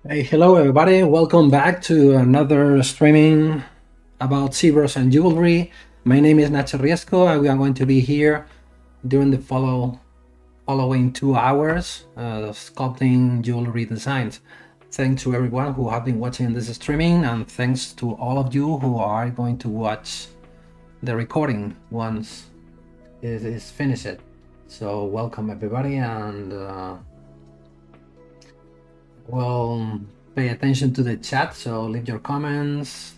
Hey, hello everybody. Welcome back to another streaming about ZBrush and jewelry. My name is Nacho Riesco and we are going to be here during the following 2 hours sculpting jewelry designs. Thanks to everyone who have been watching this streaming, and thanks to all of you who are going to watch the recording once it is finished. So welcome everybody, and well, pay attention to the chat, so leave your comments,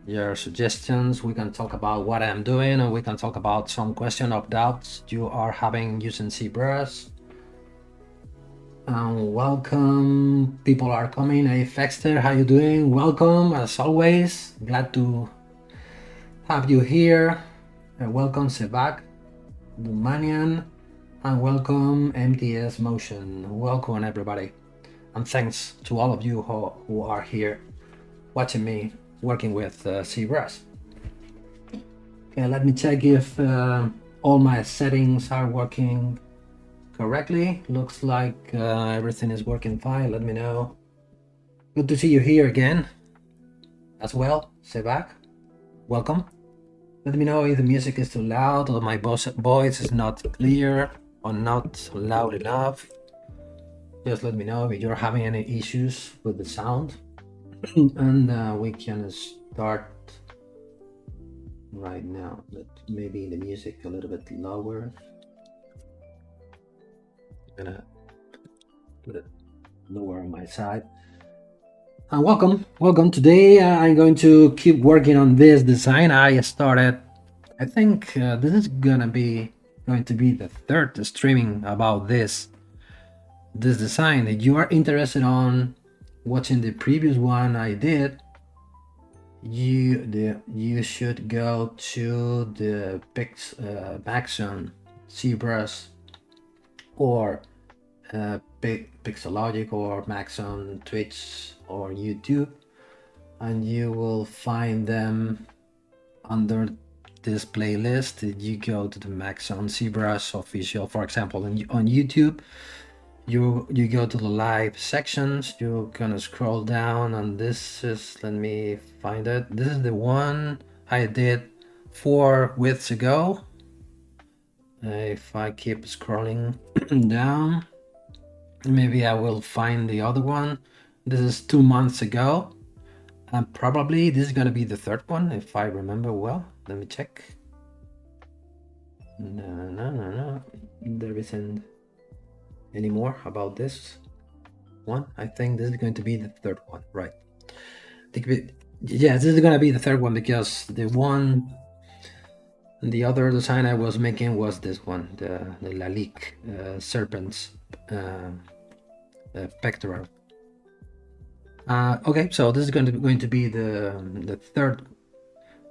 your suggestions. We can talk about what I'm doing, and we can talk about some question or doubts you are having using ZBrush. Welcome, people are coming. Hey Fexter, how you doing? Welcome, as always. Glad to have you here. Welcome Sebak, Dumanian, and welcome MTS Motion. Welcome everybody. And thanks to all of you who are here watching me working with ZBrush. Okay, let me check if all my settings are working correctly. Looks like everything is working fine. Let me know. Good to see you here again as well, Sebak. Welcome. Let me know if the music is too loud or my voice is not clear or not loud enough. Just let me know if you're having any issues with the sound. And we can start right now. But maybe the music a little bit lower. I'm gonna put it lower on my side. And welcome. Today I'm going to keep working on this design. I started. I think this is going to be the third streaming about this design. If you are interested on watching the previous one I did, you should go to the Maxon, ZBrush, or Pixelogic, or Maxon, Twitch, or YouTube, and you will find them under this playlist. You go to the Maxon ZBrush official, for example, on YouTube. You go to the live sections, you're gonna scroll down, and this is, let me find it. This is the one I did 4 weeks ago. If I keep scrolling down, maybe I will find the other one. This is 2 months ago, and probably this is gonna be the third one if I remember well. Let me check. No, there isn't any more about this one. I think this is going to be the third one, right? Yeah, this is gonna be the third one, because the other design I was making was this one, the Lalique serpents pectoral. Okay, so this is going to be the third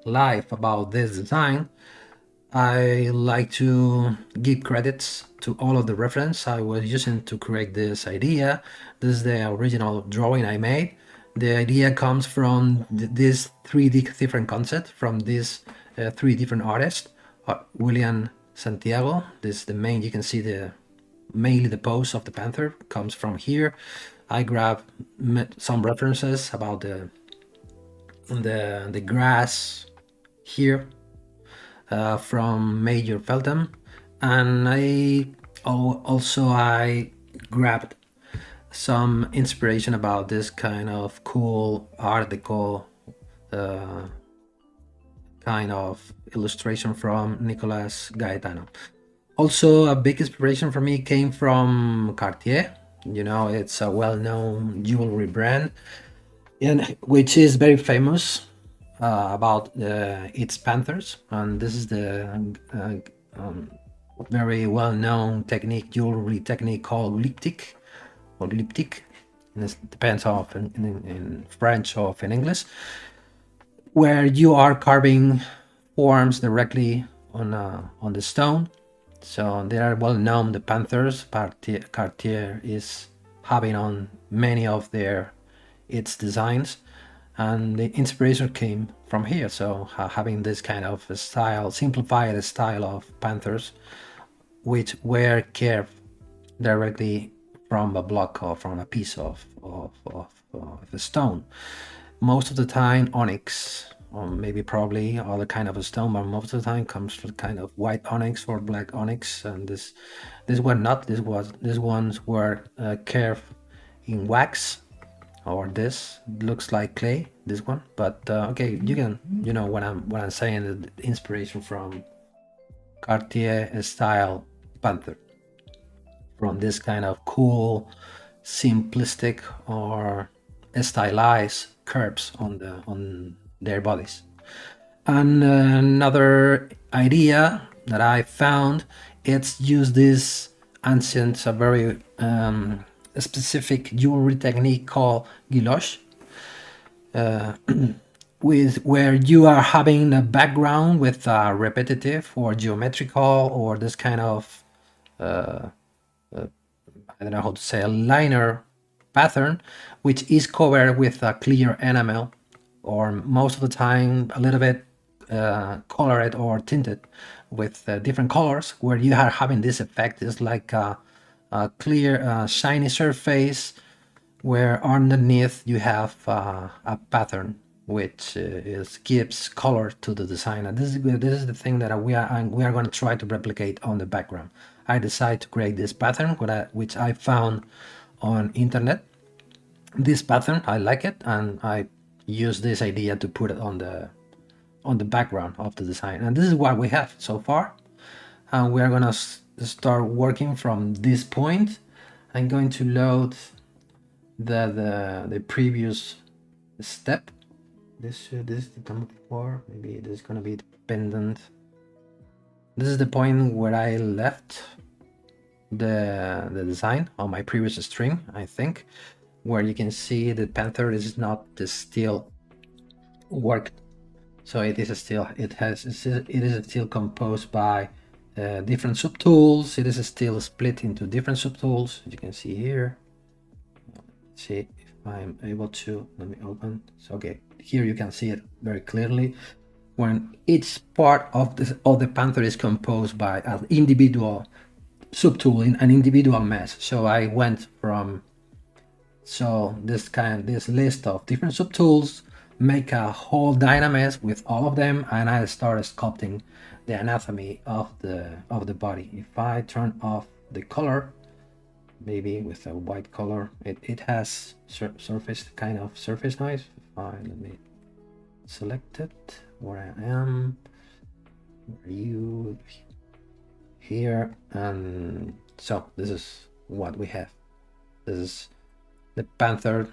live about this design. I like to give credits to all of the reference I was using to create this idea. This is the original drawing I made. The idea comes from these 3 different concepts from these 3 different artists. William Santiago, this is the main, you can see mainly the pose of the panther comes from here. I grabbed some references about the grass here from Major Feltham, and I grabbed some inspiration about this kind of cool art deco kind of illustration from Nicolas Gaetano. Also, a big inspiration for me came from Cartier. You know, it's a well-known jewelry brand, and which is very famous about its panthers, and this is the very well-known jewelry technique called liptic, or liptic. This depends on in French or in English, where you are carving forms directly on the stone. So they are well known, the panthers. Cartier is having on many of its designs, and the inspiration came from here. So having this kind of style, simplified style of panthers, which were carved directly from a block or from a piece of a stone. Most of the time onyx, or maybe probably other kind of a stone, but most of the time comes from kind of white onyx or black onyx. And this one not. These ones were carved in wax, or this looks like clay. This one, but okay, you know what I'm saying. The inspiration from Cartier style panther, from this kind of cool, simplistic or stylized curves on their bodies. And another idea that I found, it's use this ancient, a very specific jewelry technique called guilloche, with where you are having a background with repetitive or geometrical or this kind of I don't know how to say, a liner pattern, which is covered with a clear enamel, or most of the time a little bit colored or tinted with different colors, where you are having this effect. It's like a clear shiny surface where underneath you have a pattern which gives color to the design. And this is the thing that we are going to try to replicate on the background. I decided to create this pattern which I found on internet. This pattern, I like it, and I use this idea to put it on the background of the design. And this is what we have so far. And we are going to start working from this point. I'm going to load the previous step. This is the number 4. Maybe this is going to be dependent. This is the point where I left the design on my previous stream, I think, where you can see the panther is not still worked. So it is still composed by different subtools. It is still split into different subtools. You can see here. Let's see if I'm able to. Let me open. So okay, here you can see it very clearly. When each part of the panther is composed by an individual subtool in an individual mesh. So I went from this list of different subtools, make a whole dynamesh with all of them, and I started sculpting the anatomy of the body. If I turn off the color, maybe with a white color, it has surface noise. Let me select it where I am. Where are you? Here. And so this is what we have. This is the panther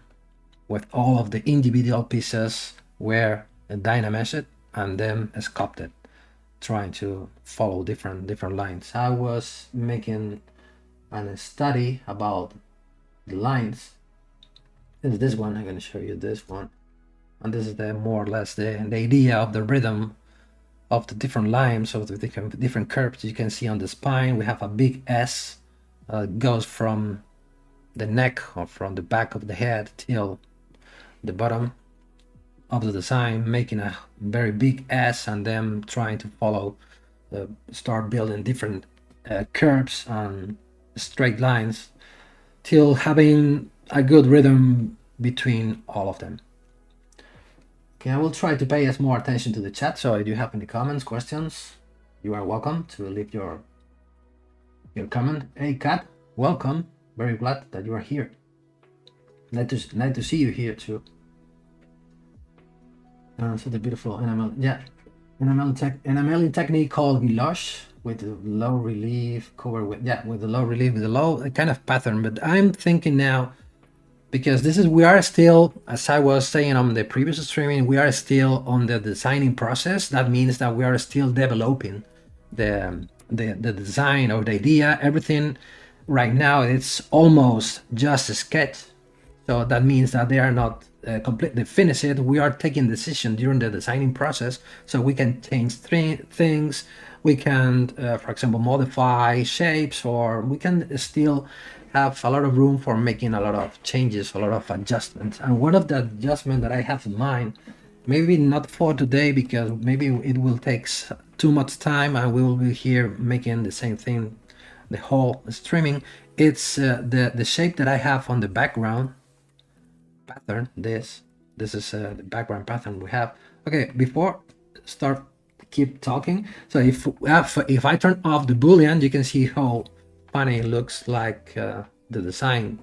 with all of the individual pieces where dynameshed and then sculpted, trying to follow different lines. I was making a study about the lines. Is this one. I'm going to show you this one, and this is the more or less the idea of the rhythm of the different lines of the different curves. You can see on the spine we have a big S, goes from the neck or from the back of the head till the bottom of the design, making a very big S, and then trying to follow, start building different curves and straight lines till having a good rhythm between all of them. Okay, I will try to pay more attention to the chat, so if you have any comments, questions, you are welcome to leave your comment. Hey Kat, welcome. Very glad that you are here. Nice to see you here too. So the beautiful enamel, enameling technique called guilloche, with the low relief cover with the low relief, with the low kind of pattern. But I'm thinking now, because we are still, as I was saying on the previous streaming, we are still on the designing process. That means that we are still developing the design or the idea. Everything right now, it's almost just a sketch. So that means that they are not completely finished. We are taking decision during the designing process, so we can change things. We can, for example, modify shapes, or we can still have a lot of room for making a lot of changes, a lot of adjustments. And one of the adjustments that I have in mind, maybe not for today, because maybe it will take too much time and we will be here making the same thing the whole streaming. It's the shape that I have on the background pattern. This is the background pattern we have. Okay, before start keep talking. So if I turn off the Boolean, you can see how funny it looks like the design.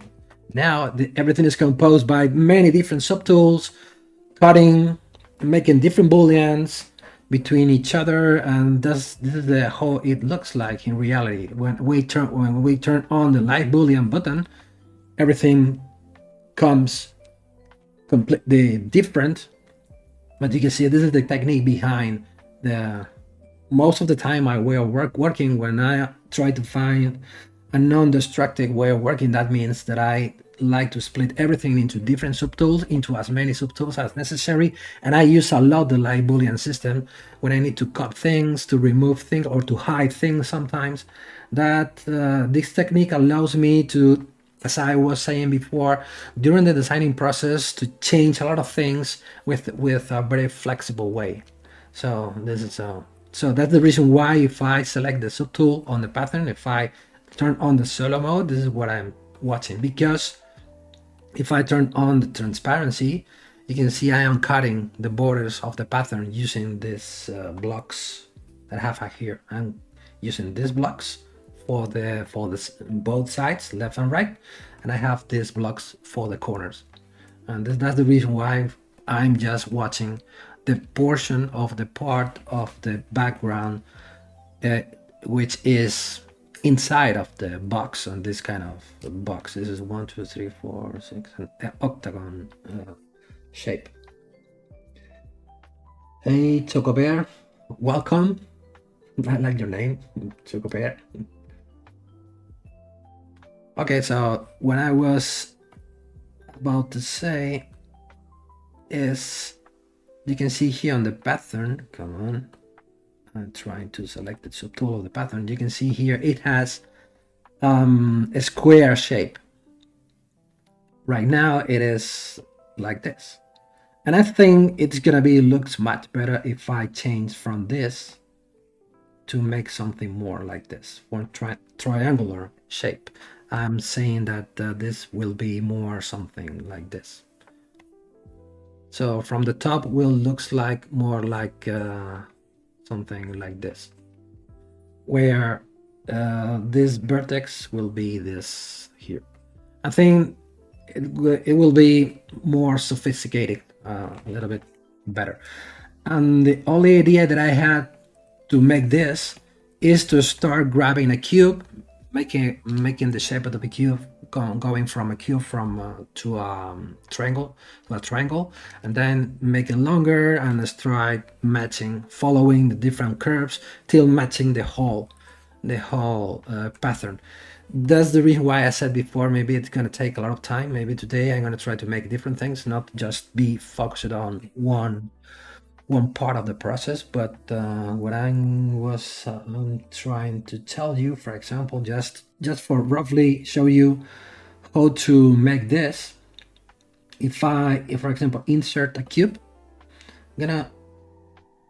Now everything is composed by many different subtools, cutting, making different Booleans between each other, and this is the how it looks like in reality. When we turn on the live Boolean button, everything comes completely different. But you can see this is the technique behind the most of the time my way of working. When I try to find a non-destructive way of working, that means that I like to split everything into different subtools, into as many subtools as necessary, and I use a lot the live Boolean system when I need to cut things, to remove things, or to hide things sometimes. That this technique allows me to, as I was saying before, during the designing process, to change a lot of things with a very flexible way. So this is so that's the reason why if I select the subtool on the pattern, if I turn on the solo mode, this is what I'm watching. Because if I turn on the transparency, you can see I am cutting the borders of the pattern using these blocks that I have here. I'm using these blocks for both sides, left and right, and I have these blocks for the corners. And that's the reason why I'm just watching the portion of the part of the background which is inside of the box, on this kind of box. This is 1 2 3 4 6 an octagon shape. Hey Choco Bear, welcome. I like your name, Choco Bear. Okay, so what I was about to say is, you can see here on the pattern, come on, I'm trying to select the subtool of the pattern. You can see here it has a square shape. Right now it is like this, and I think it's gonna be looks much better if I change from this to make something more like this, one triangular shape. I'm saying that this will be more something like this. So from the top will looks like more like something like this, where this vertex will be this here. I think it will be more sophisticated, a little bit better. And the only idea that I had to make this is to start grabbing a cube, making the shape of the cube, going from a cube to a triangle, and then make it longer and start matching, following the different curves till matching the whole pattern. That's the reason why I said before, maybe it's going to take a lot of time. Maybe today I'm going to try to make different things, not just be focused on one part of the process. But what I was trying to tell you, for example, just for roughly show you how to make this. If for example insert a cube, I'm gonna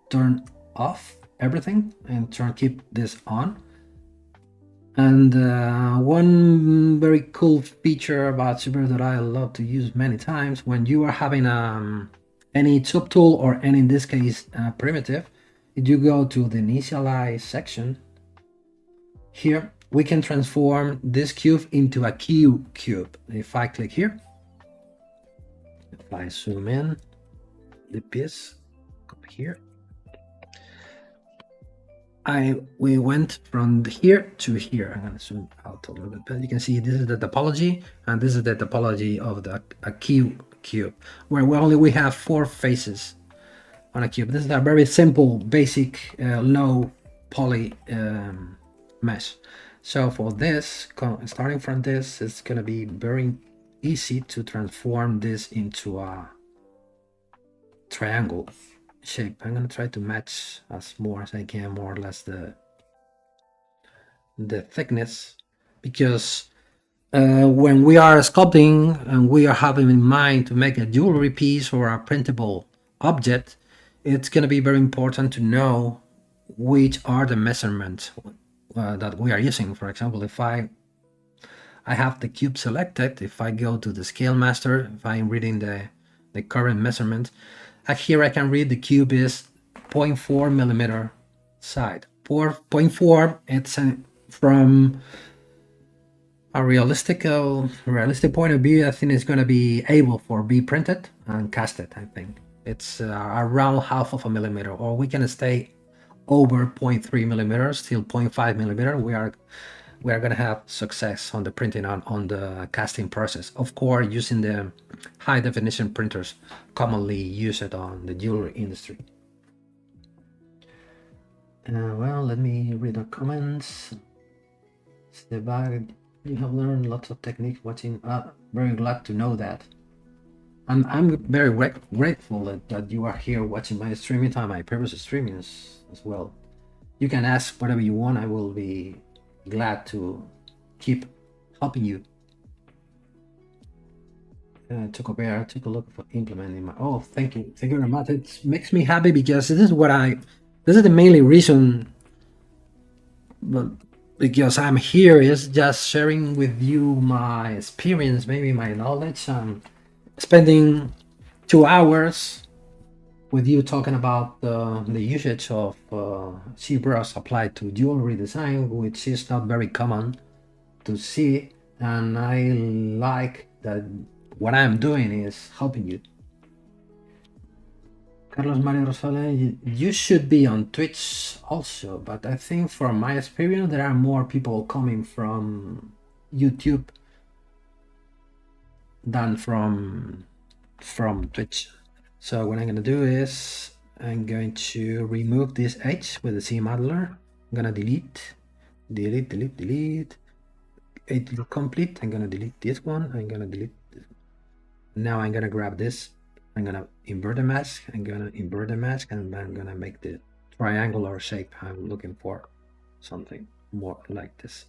turn off everything and keep this on. And one very cool feature about ZBrush that I love to use many times, when you are having any subtool or any, in this case, primitive, if you go to the initialize section, here we can transform this cube into a cube. If I click here, if I zoom in the piece, come here, we went from here to here. I'm going to zoom out a little bit, but you can see this is the topology, and this is the topology of a cube, where we have 4 faces on a cube. This is a very simple, basic, low poly mesh. So for this, starting from this, it's going to be very easy to transform this into a triangle shape. I'm going to try to match as more as I can, more or less the thickness, because when we are sculpting and we are having in mind to make a jewelry piece or a printable object, it's going to be very important to know which are the measurements that we are using. For example, if I I have the cube selected. If I go to the scale master, if I'm reading the current measurement, here I can read the cube is 0.4 millimeter side. 0.4, it's from a realistic point of view, I think it's going to be able for be printed and casted. I think it's around half of a millimeter, or we can stay over 0.3 millimeters till 0.5 millimeter. We are going to have success on the printing on the casting process. Of course, using the high definition printers commonly used on the jewelry industry. Well, let me read the comments. You have learned lots of technique watching. Very glad to know that. And I'm very grateful that you are here watching my streaming time, my previous streamings as well. You can ask whatever you want. I will be glad to keep helping you. Took a look for implementing my. Oh, thank you very much. It makes me happy because this is the mainly reason. But because I'm here is just sharing with you my experience, maybe my knowledge, and spending 2 hours with you talking about the usage of ZBrush applied to jewelry design, which is not very common to see, and I like that what I'm doing is helping you. Carlos Mario Rosales, you should be on Twitch also, but I think from my experience there are more people coming from YouTube than from Twitch. So what I'm going to do is I'm going to remove this H with the C modeler. I'm going to delete. It will complete. I'm going to delete this one. I'm going to delete this. Now I'm going to grab this. I'm going to invert the mask. I'm going to invert the mask, and I'm going to make the triangular shape I'm looking for. Something more like this.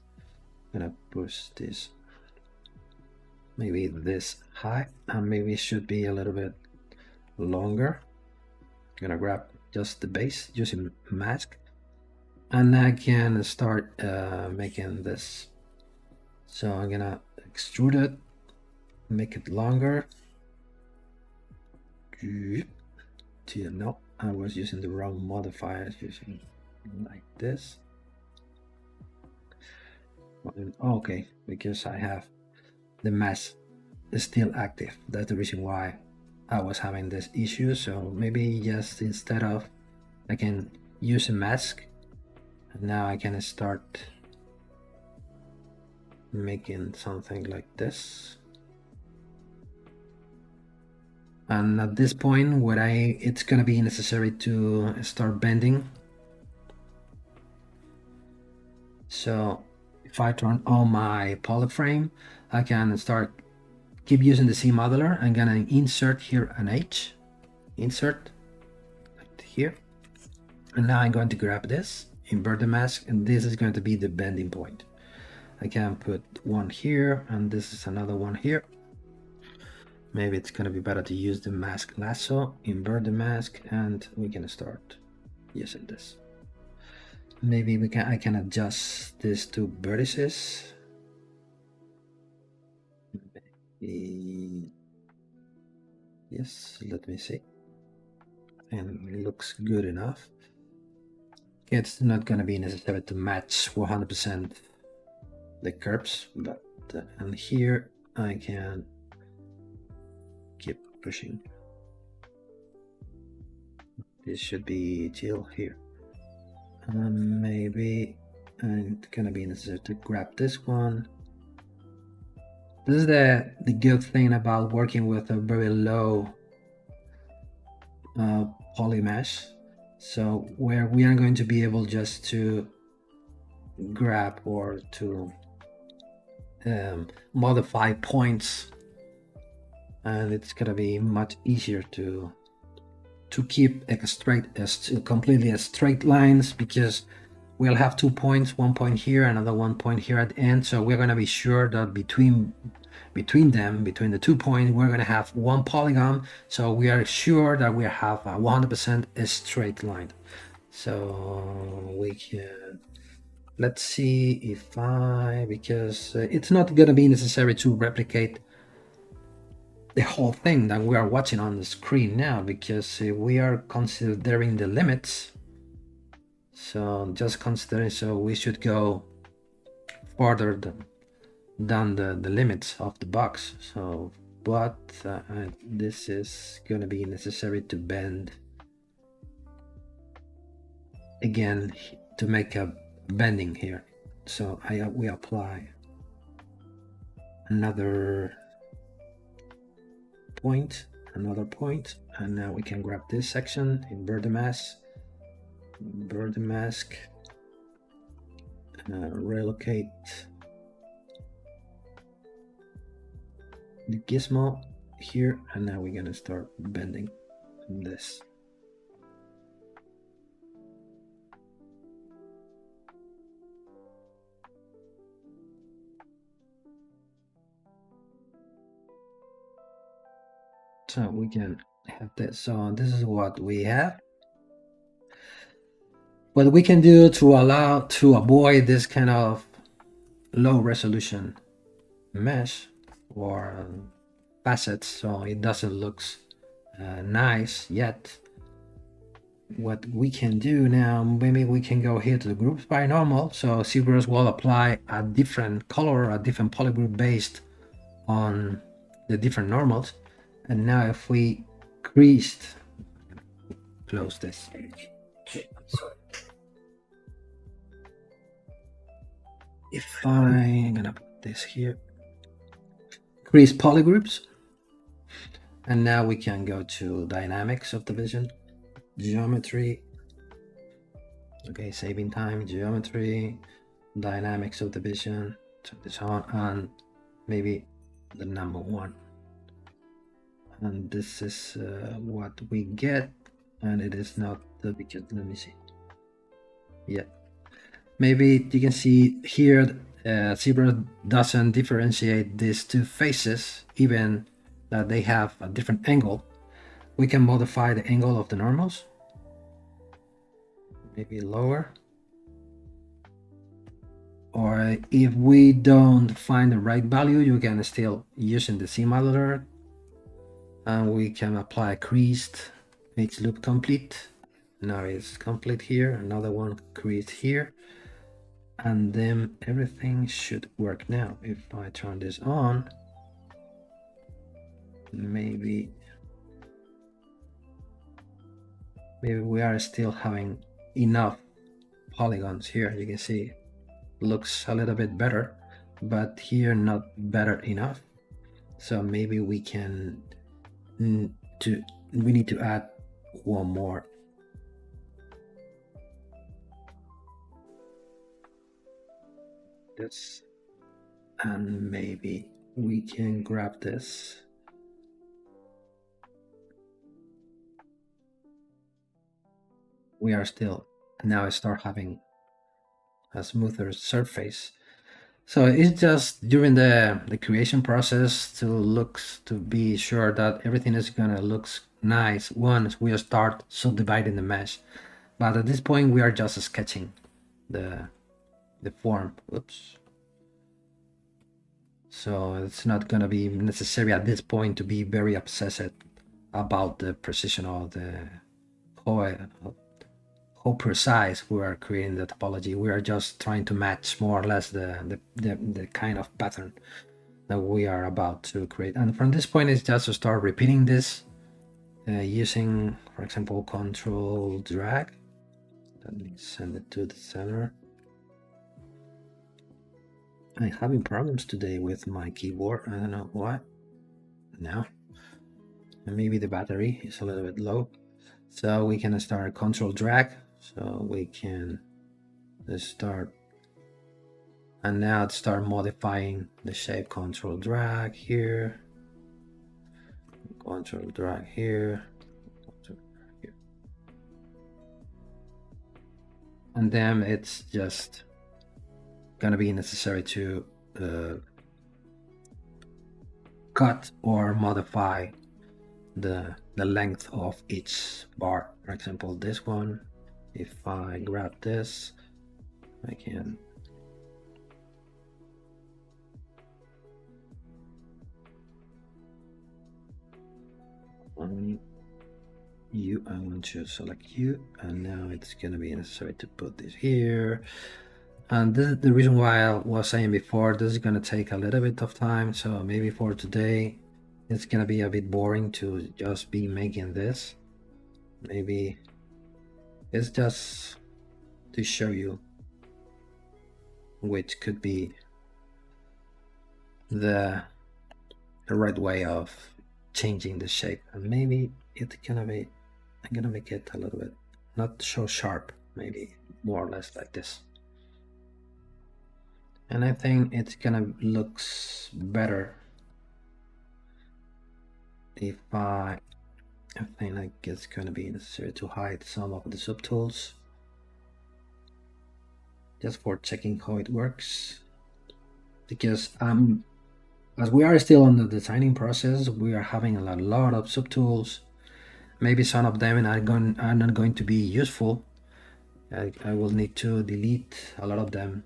I'm going to push this. Maybe this high, and maybe it should be a little bit longer. I'm gonna grab just the base using mask, and I can start making this. So I'm gonna extrude it, make it longer. No, I was using the wrong modifiers, using like this. Okay, because I have the mask is still active. That's the reason why I was having this issue. So maybe just instead of, I can use a mask, and now I can start making something like this. And at this point, it's gonna be necessary to start bending. So if I turn on my polyframe, I can keep using the C modeler. I'm gonna insert here an H, insert right here, and now I'm going to grab this, invert the mask, and this is going to be the bending point. I can put one here, and this is another one here. Maybe it's gonna be better to use the mask lasso, invert the mask, and we can start using this. Maybe I can adjust this to vertices. Yes, let me see. And it looks good enough. It's not going to be necessary to match 100% the curves, but and here I can keep pushing. This should be till here. Maybe it's gonna be necessary to grab this one. This is the good thing about working with a very low poly mesh. So where we are going to be able just to grab or to modify points, and it's gonna be much easier to keep completely straight lines, because we'll have 2 points, 1 point here, another 1 point here at the end. So we're going to be sure that between the 2 points, we're going to have 1 polygon. So we are sure that we have a 100% straight line. So we can let's see if because it's not gonna be necessary to replicate the whole thing that we are watching on the screen now, because we are considering the limits. So just considering, so we should go further than the limits of the box. So, but this is gonna be necessary to bend again to make a bending here. So we apply another point, and now we can grab this section, invert the mask, relocate the gizmo here, and now we're gonna start bending this. So we can have this. So this is what we have. What we can do to avoid this kind of low resolution mesh or facets, so it doesn't look nice yet. What we can do now, maybe we can go here to the groups by normal. So ZBrush will apply a different color, a different polygroup based on the different normals. And now if we close this. If I'm gonna put this here, crease polygroups, and now we can go to dynamic subdivision, geometry. Okay, saving time, geometry, dynamic subdivision, turn this on, and maybe the number 1. And this is what we get, and it is not the, because let me see. Yeah, maybe you can see here ZBrush doesn't differentiate these two faces, even that they have a different angle. We can modify the angle of the normals, maybe lower, or if we don't find the right value, you can still using the simulator, and we can apply creased, makes loop complete. Now it's complete here, another one creased here, and then everything should work now. If I turn this on, maybe we are still having enough polygons here. You can see looks a little bit better, but here not better enough. So maybe we can we need to add one more. This, and maybe we can grab this. We are still now start having a smoother surface. So it's just during the creation process to be sure that everything is gonna look nice once we start subdividing the mesh. But at this point we are just sketching the form. Oops. So it's not gonna be necessary at this point to be very obsessed about the precision of the how precise we are creating the topology. We are just trying to match more or less the kind of pattern that we are about to create. And from this point, it's just to start repeating this using, for example, control drag. Let me send it to the center. I'm having problems today with my keyboard. I don't know why. No. And maybe the battery is a little bit low. So we can start control drag. So we can start, and now start modifying the shape. Control drag here, control drag here, and then it's just gonna be necessary to cut or modify the length of each bar. For example, this one, if I grab this, I can you, I want to select you, and now it's gonna be necessary to put this here. And this is the reason why I was saying before, this is gonna take a little bit of time, so maybe for today it's gonna be a bit boring to just be making this. Maybe it's just to show you which could be the right way of changing the shape, and maybe it's gonna be, I'm gonna make it a little bit not so sharp, maybe more or less like this. And I think it's gonna looks better if I think like it's gonna be necessary to hide some of the subtools just for checking how it works, because as we are still on the designing process, we are having a lot of subtools. Maybe some of them are not going to be useful. I will need to delete a lot of them,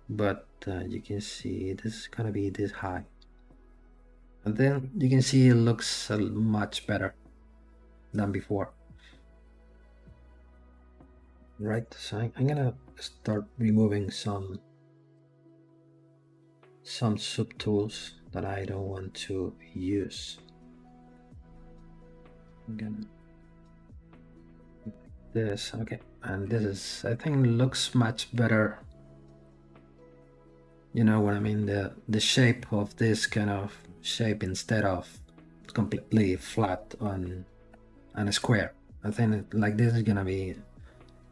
but you can see this is gonna be this high, and then you can see it looks much better than before, right? So I'm gonna start removing some subtools that I don't want to use. I'm gonna this, okay, and this is, I think, looks much better. You know what I mean? The shape of this kind of shape instead of completely flat on a square. I think like this is gonna be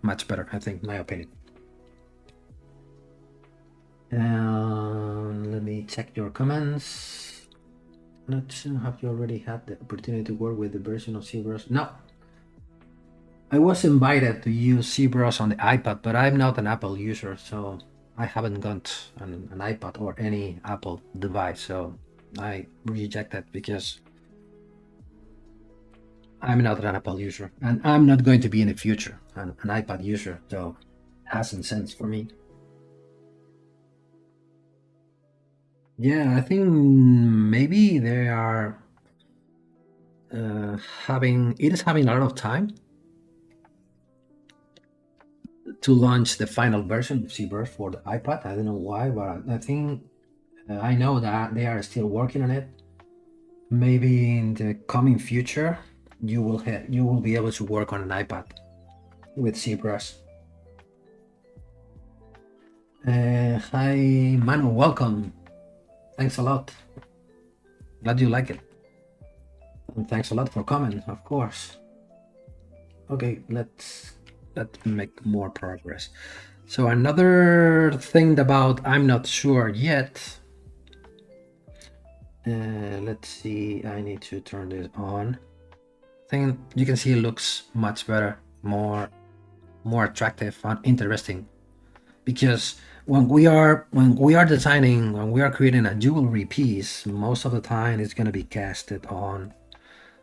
much better, I think, my opinion. And let me check your comments. Not sure, have you already had the opportunity to work with the version of ZBrush? No. I was invited to use ZBrush on the iPad, but I'm not an Apple user, so I haven't got an iPad or any Apple device, so I rejected because I'm not an Apple user, and I'm not going to be in the future an iPad user, so it hasn't sense for me. Yeah, I think maybe they are having a lot of time to launch the final version of ZBrush for the iPad. I don't know why, but I think I know that they are still working on it. Maybe in the coming future, you will be able to work on an iPad with ZBrush. Hi, Manu, welcome. Thanks a lot. Glad you like it. And thanks a lot for coming, of course. Okay, let's make more progress. So another thing about I'm not sure yet. Let's see, I need to turn this on. I think you can see it looks much better, more attractive and interesting, because when we are designing, when we are creating a jewelry piece, most of the time it's going to be casted on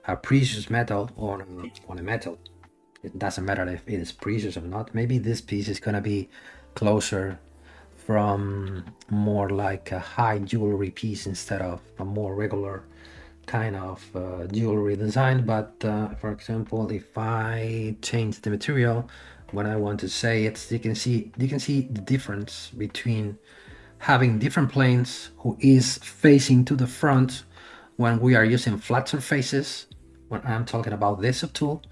a precious metal or on a metal. It doesn't matter if it is precious or not. Maybe this piece is going to be closer from more like a high jewelry piece instead of a more regular kind of jewelry design. But for example, if I change the material when I want to say it, you can see the difference between having different planes who is facing to the front when we are using flat surfaces, when I'm talking about this subtool.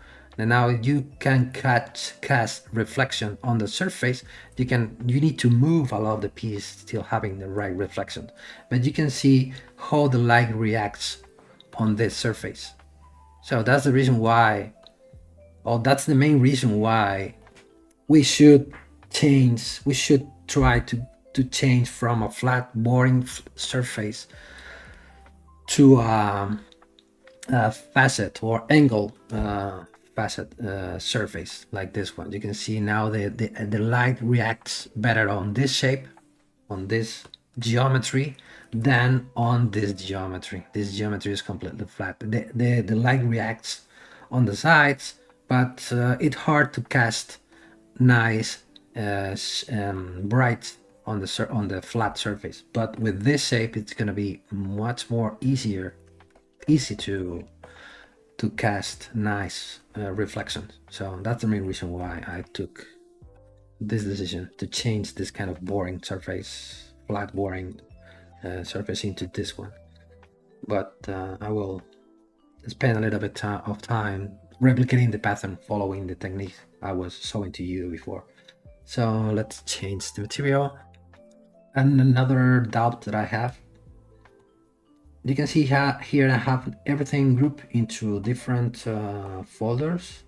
And now you can cast reflection on the surface. You need to move a lot of the piece still having the right reflection, but you can see how the light reacts on this surface. So that's the reason why, or that's the main reason why we should try to change from a flat boring surface to a facet or angle facet surface like this one. You can see now the light reacts better on this shape, on this geometry, than on this geometry. This geometry is completely flat. The light reacts on the sides, but it's hard to cast nice bright on the flat surface. But with this shape, it's going to be much more easy to to cast nice reflections. So that's the main reason why I took this decision to change this kind of boring surface, flat boring surface into this one. But I will spend a little bit of time replicating the pattern following the technique I was showing to you before. So let's change the material. And another doubt that I have, you can see here I have everything grouped into different folders.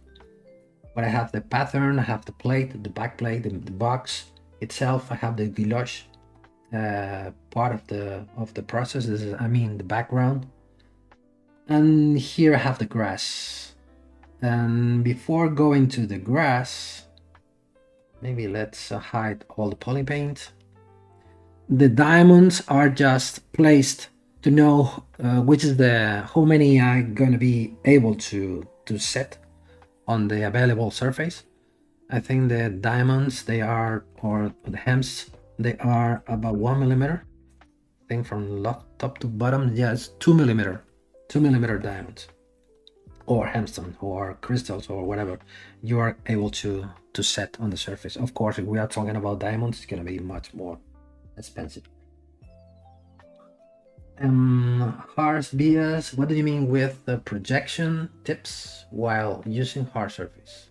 But I have the pattern, I have the plate, the back plate, the box itself. I have the village part of the process. This is, I mean, the background. And here I have the grass. And before going to the grass, maybe let's hide all the poly paint. The diamonds are just placed to know which is how many I'm going to be able to set on the available surface. I think the diamonds, they are, or the hems, they are about 1 millimeter. I think from top to bottom, yes, 2 millimeter diamonds, or hemstone, or crystals, or whatever you are able to set on the surface. Of course, if we are talking about diamonds, it's going to be much more expensive. Harsh BS, what do you mean with the projection tips while using hard surface?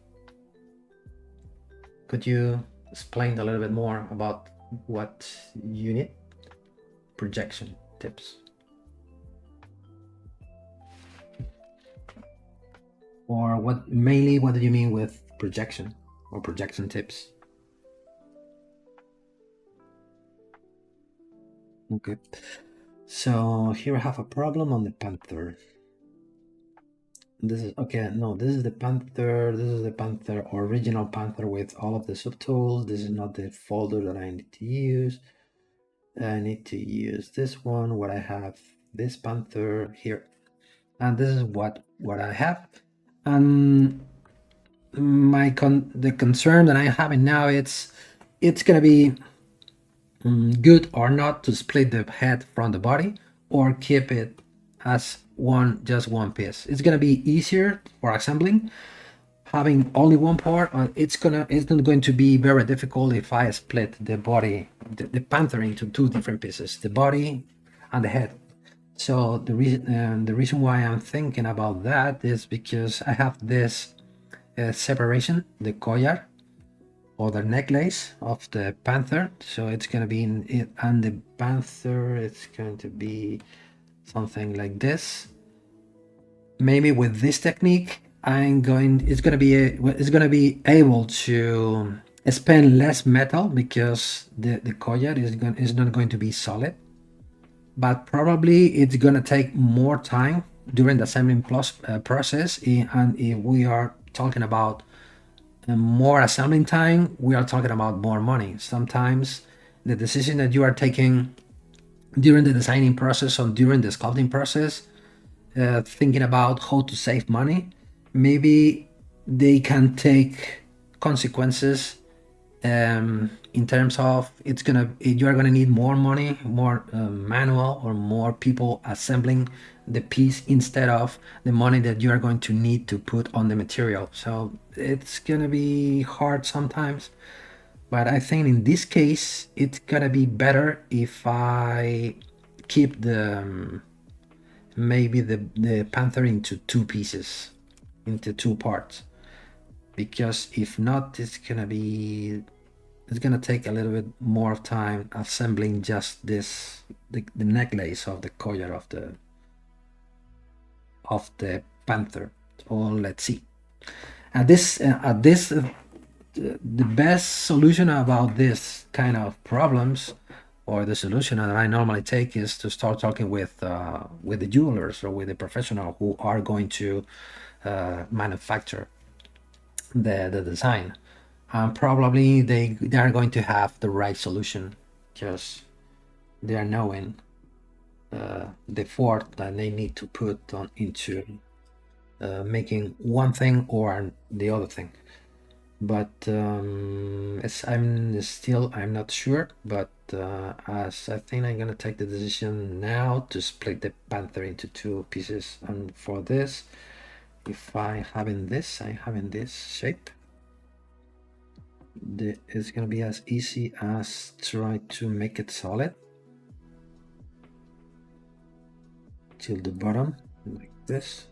Could you explain a little bit more about what you need? Projection tips. Or what do you mean with projection or projection tips? Okay. So here I have a problem on the panther. This is okay. No, this is the panther. This is the panther, original panther with all of the subtools. This is not the folder that I need to use. I need to use this one where I have this panther here, and this is what I have. And the concern that I'm having now, it's gonna be good or not to split the head from the body or keep it as just one piece. It's gonna be easier for assembling having only one part. It's not going to be very difficult if I split the body, the panther, into two different pieces, the body and the head. So the reason why I'm thinking about that is because I have this separation, the collar or the necklace of the panther. So it's going to be in it, and the panther, it's going to be something like this. Maybe with this technique, it's going to be able to spend less metal because the collar is not going to be solid. But probably it's going to take more time during the assembling process. And if we are talking about more assembling time, we are talking about more money. Sometimes the decision that you are taking during the designing process or during the sculpting process, thinking about how to save money, maybe they can take consequences in terms of you're gonna need more money, more manual, or more people assembling the piece instead of the money that you are going to need to put on the material. So it's gonna be hard sometimes, but I think in this case it's gonna be better if I keep maybe the panther into two pieces, into two parts, because if not, it's gonna take a little bit more time assembling just the necklace of the collar of the panther. So let's see. The best solution about this kind of problems, or the solution that I normally take, is to start talking with the jewelers or with the professional who are going to manufacture the design. Probably they are going to have the right solution, because they are knowing the effort that they need to put into making one thing or the other thing. But I'm not sure, but as I think I'm gonna take the decision now to split the panther into two pieces. And for this, if I'm having this shape, it's gonna be as easy as try to make it solid till the bottom, like this,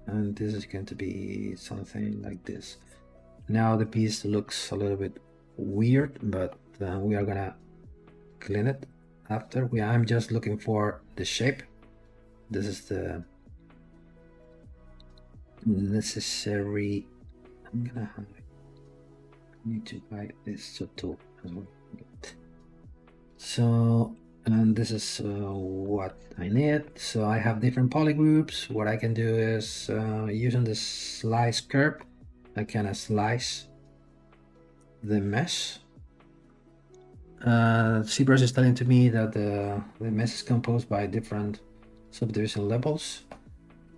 and this is going to be something like this. Now the piece looks a little bit weird, but we are gonna clean it after. I'm just looking for the shape. This is the necessary. I'm gonna need to buy this subtool as well. So, and this is what I need. So I have different polygroups. What I can do is using the slice curve, I can slice the mesh. ZBrush is telling to me that the mesh is composed by different subdivision levels.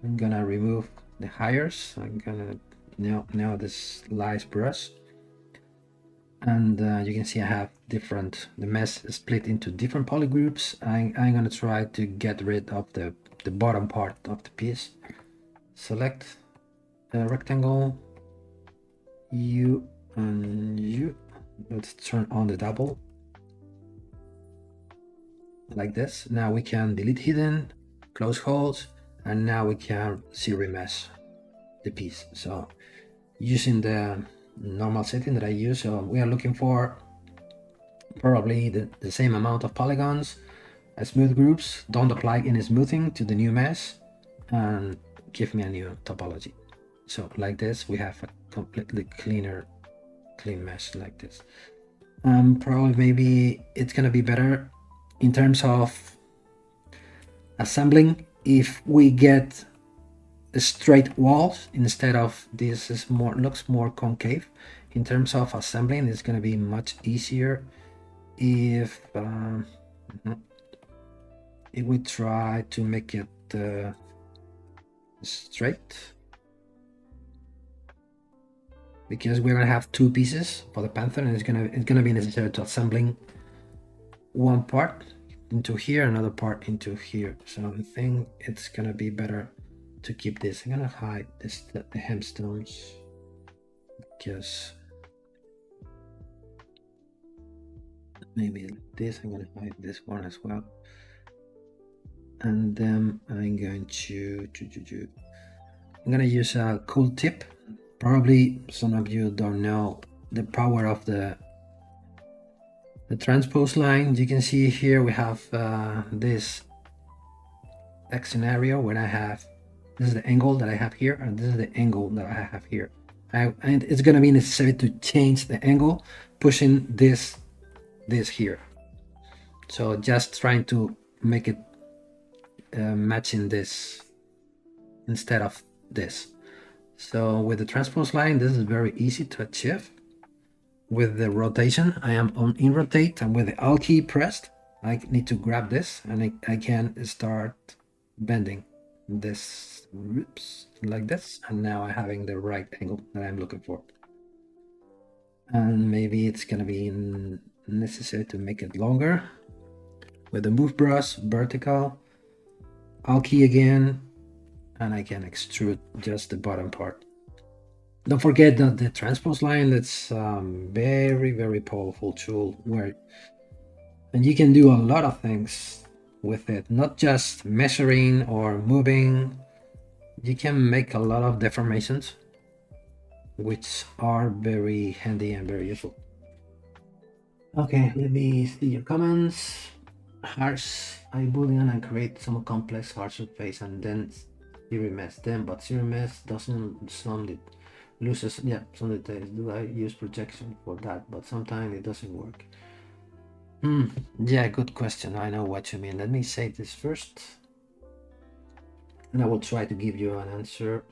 I'm gonna remove the hires. I'm gonna now the slice brush, and you can see I have different, the mesh is split into different polygroups. I'm gonna try to get rid of the bottom part of the piece. Select a rectangle, U and U. Let's turn on the double like this. Now we can delete hidden, close holes, and now we can zero mesh the piece. So using the normal setting that I use, so we are looking for probably the same amount of polygons, smooth groups. Don't apply any smoothing to the new mesh, and give me a new topology. So like this, we have a completely clean mesh like this. Probably maybe it's gonna be better in terms of assembling if we get straight walls instead of this is looks more concave. In terms of assembling, it's going to be much easier if we try to make it straight, because we're going to have two pieces for the panther, and it's gonna be necessary to assembling one part into here, another part into here. So I think it's gonna be better to keep this. I'm gonna hide the hemstones, because maybe this. I'm gonna hide this one as well, and then I'm going to I'm gonna use a cool tip. Probably some of you don't know the power of the transpose line. You can see here we have this X scenario where I have, this is the angle that I have here, and this is the angle that I have here. And it's going to be necessary to change the angle, pushing this here. So just trying to make it matching this instead of this. So with the transpose line, this is very easy to achieve. With the rotation, I am in rotate, and with the Alt key pressed, I need to grab this, and I can start bending this, oops, like this, and now I'm having the right angle that I'm looking for. And maybe it's gonna be necessary to make it longer. With the move brush, vertical, Alt key again, and I can extrude just the bottom part. Don't forget that the transpose line, that's very, very powerful tool and you can do a lot of things with it, not just measuring or moving. You can make a lot of deformations, which are very handy and very useful. Okay, let me see your comments. Harsh, I Boolean and create some complex hard surface and then zero mesh them, but zero mesh doesn't sound it. Loses, yeah, some details. Do I use projection for that? But sometimes it doesn't work. Yeah, good question. I know what you mean. Let me say this first, and I will try to give you an answer.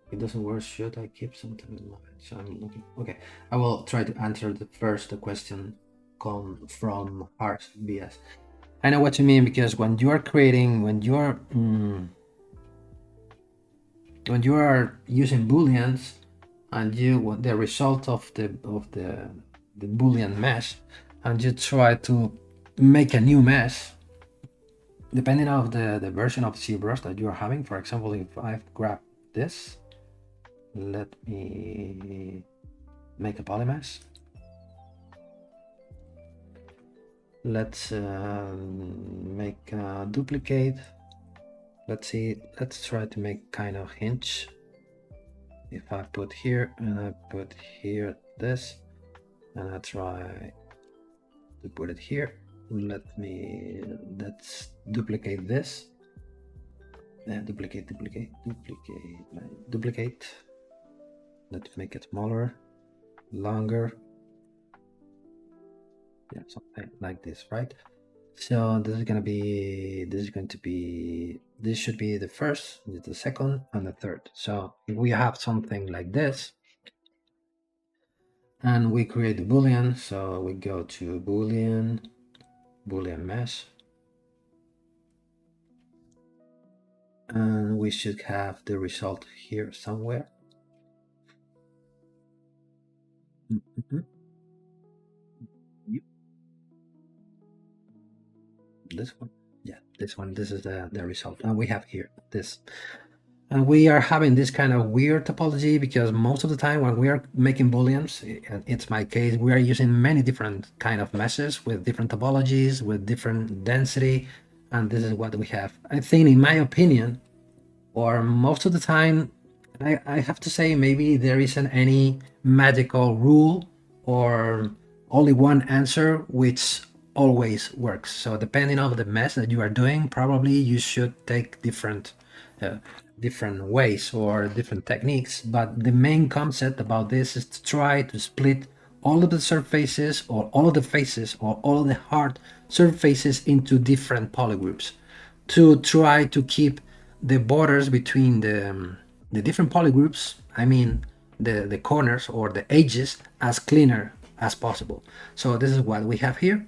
If it doesn't work, should I keep something in mind? So I'm looking. Okay, I will try to answer the question come from Harsh BS. I know what you mean, because when you are creating, when you are using booleans, and you want the result of the boolean mesh, and you try to make a new mesh, depending on the version of ZBrush that you are having. For example, if I grab this, let me make a polymesh. Let's make a duplicate. Let's see, let's try to make kind of hinge. If I put here and I put here this, and I try to put it here, let's duplicate this. Duplicate. Let's make it smaller, longer. Yeah, something like this, right? So this is going to be, this should be the first, the second, and the third. So if we have something like this, and we create the Boolean, so we go to Boolean mesh, and we should have the result here somewhere. This one, yeah, this one, this is the result, and we have here this. And we are having this kind of weird topology because most of the time when we are making booleans, and it's my case, we are using many different kind of meshes with different topologies, with different density, and this is what we have. I think, in my opinion, or most of the time, I have to say maybe there isn't any magical rule or only one answer which always works. So depending on the mesh that you are doing, probably you should take different ways or different techniques. But the main concept about this is to try to split all of the surfaces or all of the faces or all of the hard surfaces into different polygroups to try to keep the borders between the different polygroups, I mean the corners or the edges, as cleaner as possible. So this is what we have here.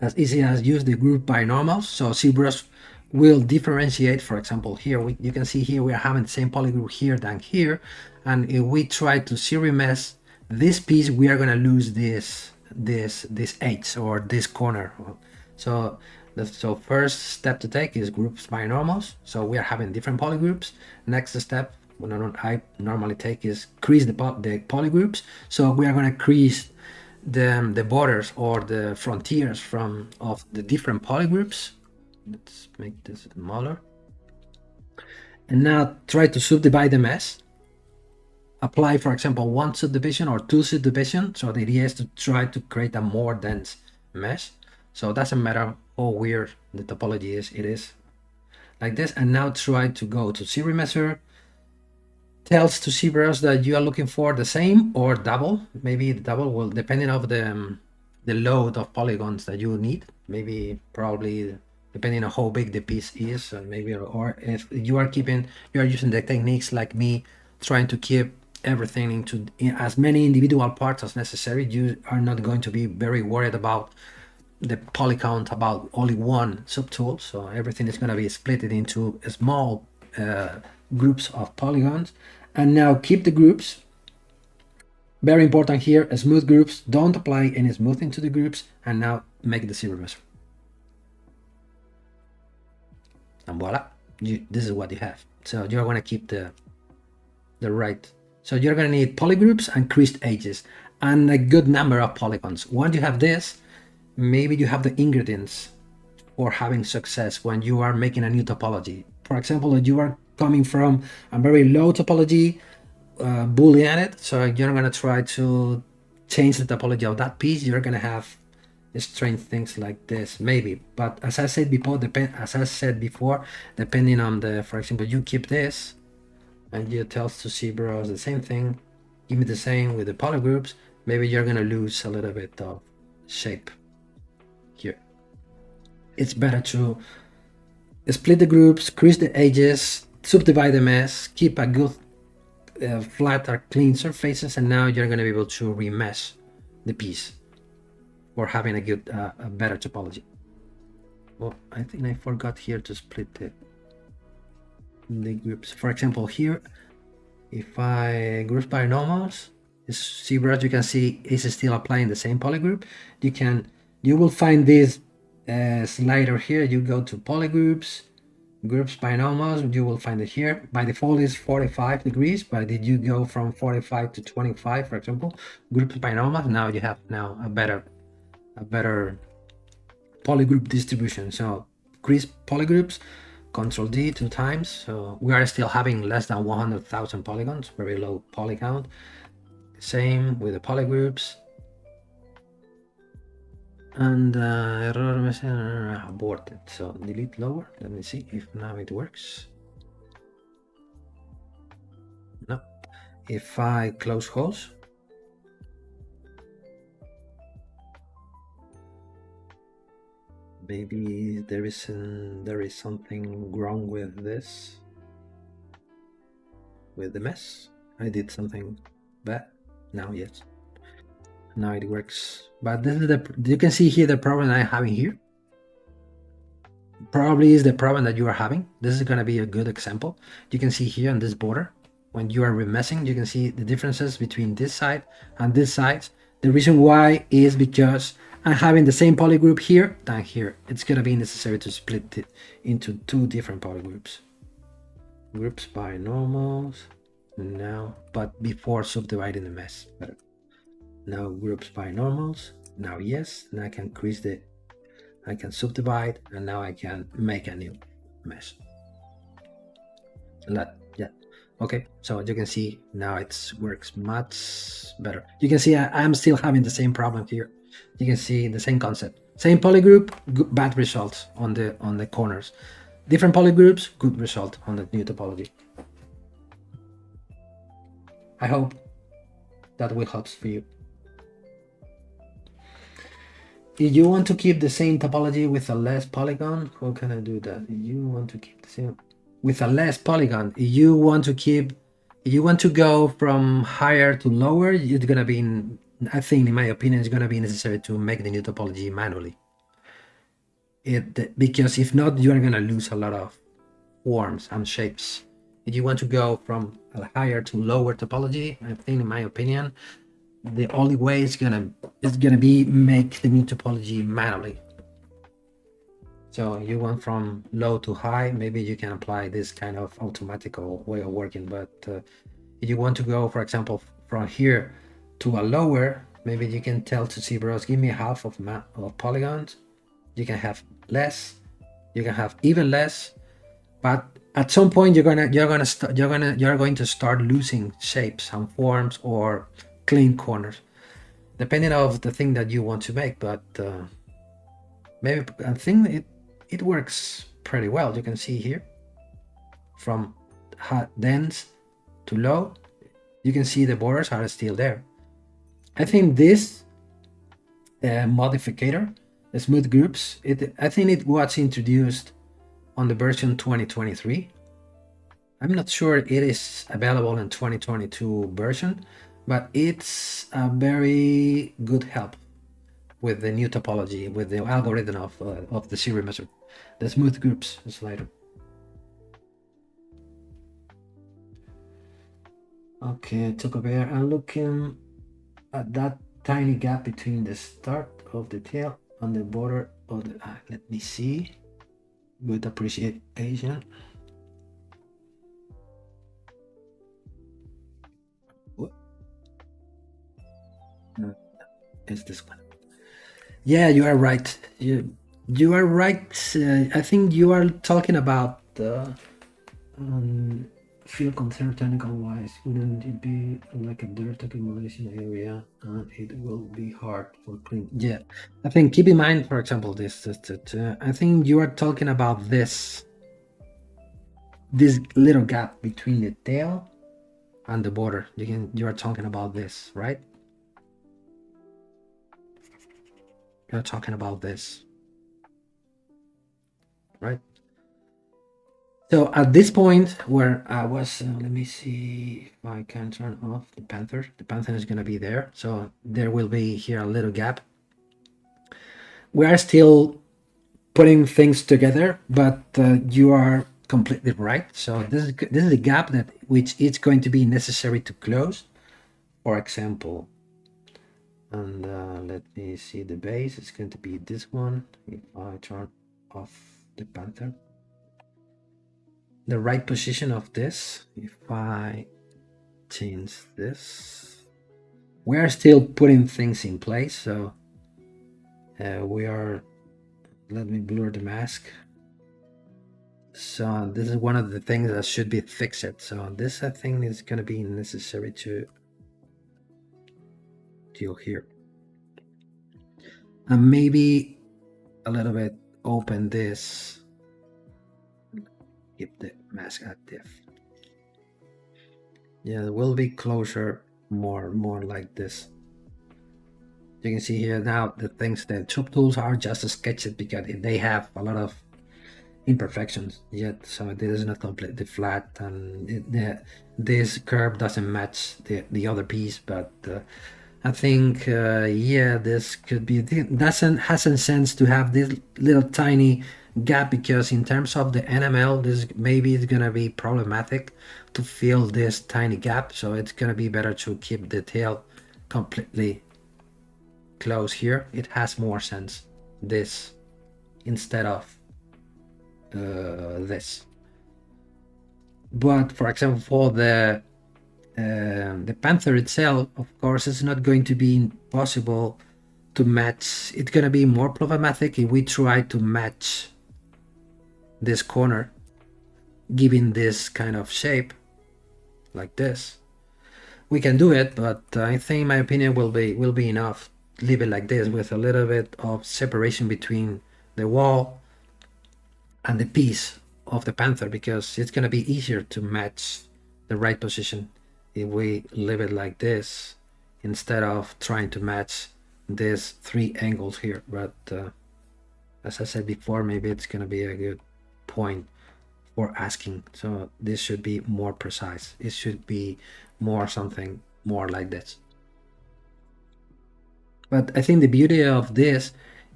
As easy as use the group by normals. So ZBrush will differentiate. For example, here you can see here we are having the same polygroup here than here, and if we try to zero mesh this piece, we are going to lose this edge or this corner. So first step to take is groups by normals. So we are having different polygroups. Next step, what I normally take is crease the polygroups. So we are going to crease the borders or the frontiers of the different polygroups. Let's make this smaller. And now try to subdivide the mesh. Apply, for example, one subdivision or two subdivision. So the idea is to try to create a more dense mesh. So it doesn't matter how weird the topology is, it is like this. And now try to go to zero measure. Tells to ZBrush that you are looking for the same or double. Maybe the double will, depending on the load of polygons that you need. Maybe probably depending on how big the piece is, maybe, or if you are using the techniques like me, trying to keep everything into as many individual parts as necessary. You are not going to be very worried about the poly count about only one subtool. So everything is going to be split into small groups of polygons. And now keep the groups. Very important here, smooth groups. Don't apply any smoothing to the groups. And now make the zero measure. And voila, this is what you have. So you're going to keep the right. So you're going to need polygroups and creased edges and a good number of polygons. Once you have this, maybe you have the ingredients for having success when you are making a new topology. For example, if you are coming from a very low topology, Boolean it, so you're going to try to change the topology of that piece. You're going to have strange things like this, maybe. But as I said before, depending on for example, you keep this, and you tell to ZBrush the same thing. Give me the same with the polygroups. Maybe you're going to lose a little bit of shape here. It's better to split the groups, crease the edges, subdivide the mesh, keep a good flat or clean surfaces, and now you're going to be able to remesh the piece for having a good, a better topology. Well, I think I forgot here to split the groups. For example, here, if I group by normals, ZBrush, you can see is still applying the same polygroup. You will find this slider here, you go to polygroups, groups by normals, you will find it here. By default is 45 degrees, but did you go from 45 to 25, for example, groups by normals, now you have a better polygroup distribution. So increase polygroups, Control D 2 times. So we are still having less than 100,000 polygons, very low poly count. Same with the polygroups. And error message aborted. So delete lower. Let me see if now it works. No. If I close holes, maybe there is something wrong with this, with the mesh. I did something bad. Now yes, now it works. But this is you can see here the problem I'm having here. Probably is the problem that you are having. This is going to be a good example. You can see here on this border, when you are remeshing, you can see the differences between this side and this side. The reason why is because I'm having the same polygroup here than here. It's going to be necessary to split it into two different polygroups. Groups by normals now, but before subdividing the mesh. Better. Now groups by normals. Now yes, and I can increase I can subdivide, and now I can make a new mesh. Yeah. Okay, so you can see now it works much better. You can see I'm still having the same problem here. You can see the same concept, same polygroup, bad results on the corners. Different polygroups, good result on the new topology. I hope that will help for you. If you want to keep the same topology with a less polygon, how can I do that? You want to keep the same with a less polygon. You want to go from higher to lower, it's gonna be, I think in my opinion, it's gonna be necessary to make the new topology manually. Because if not, you are gonna lose a lot of forms and shapes. If you want to go from a higher to lower topology, I think in my opinion, the only way is gonna be make the new topology manually. So you want from low to high, maybe you can apply this kind of automatical way of working. But if you want to go, for example, from here to a lower, maybe you can tell to ZBrush, give me half of polygons. You can have less, you can have even less, but at some point you're going to start losing shapes and forms or clean corners, depending of the thing that you want to make. But maybe I think it works pretty well. You can see here from dense to low, you can see the borders are still there. I think this modifier, the smooth groups, I think it was introduced on the version 2023. I'm not sure it is available in 2022 version, but it's a very good help with the new topology, with the algorithm of the series measure, the smooth groups slider. Okay, took a bear. I'm looking at that tiny gap between the start of the tail and the border of the eye. Let me see. Good appreciation. What? No, it's this one. Yeah, you are right. You are right. I think you are talking about field concern technical wise. Wouldn't it be like a dirt accumulation area and it will be hard for clean? Yeah, I think keep in mind, for example, this I think you are talking about this little gap between the tail and the border. You are talking about this, right? You're talking about this, right? So at this point where I was, let me see if I can turn off the panther. The panther is going to be there. So there will be here a little gap. We are still putting things together, but you are completely right. So this is a gap which is going to be necessary to close. For example, And let me see the base. It's going to be this one. If I turn off the panther, the right position of this, if I change this, we are still putting things in place. So we are, let me blur the mask. So this is one of the things that should be fixed. So this, I think, is going to be necessary to deal here. And maybe a little bit open this, keep the mask active. Yeah, it will be closer, more like this. You can see here now the things, the subtools are just sketched because they have a lot of imperfections yet, so this is not completely flat, and this curve doesn't match the other piece. But I think yeah, this could be, hasn't sense to have this little tiny gap, because in terms of the NML, this maybe it's gonna be problematic to fill this tiny gap. So it's gonna be better to keep the tail completely close here. It has more sense this instead of this. But for example, for the panther itself, of course, it's not going to be possible to match. It's going to be more problematic if we try to match this corner, giving this kind of shape like this. We can do it, but I think my opinion will be enough. Leave it like this with a little bit of separation between the wall and the piece of the panther, because it's going to be easier to match the right position if we leave it like this instead of trying to match these three angles here. But as I said before, maybe it's going to be a good point for asking. So this should be more precise. It should be more something more like this. But I think the beauty of this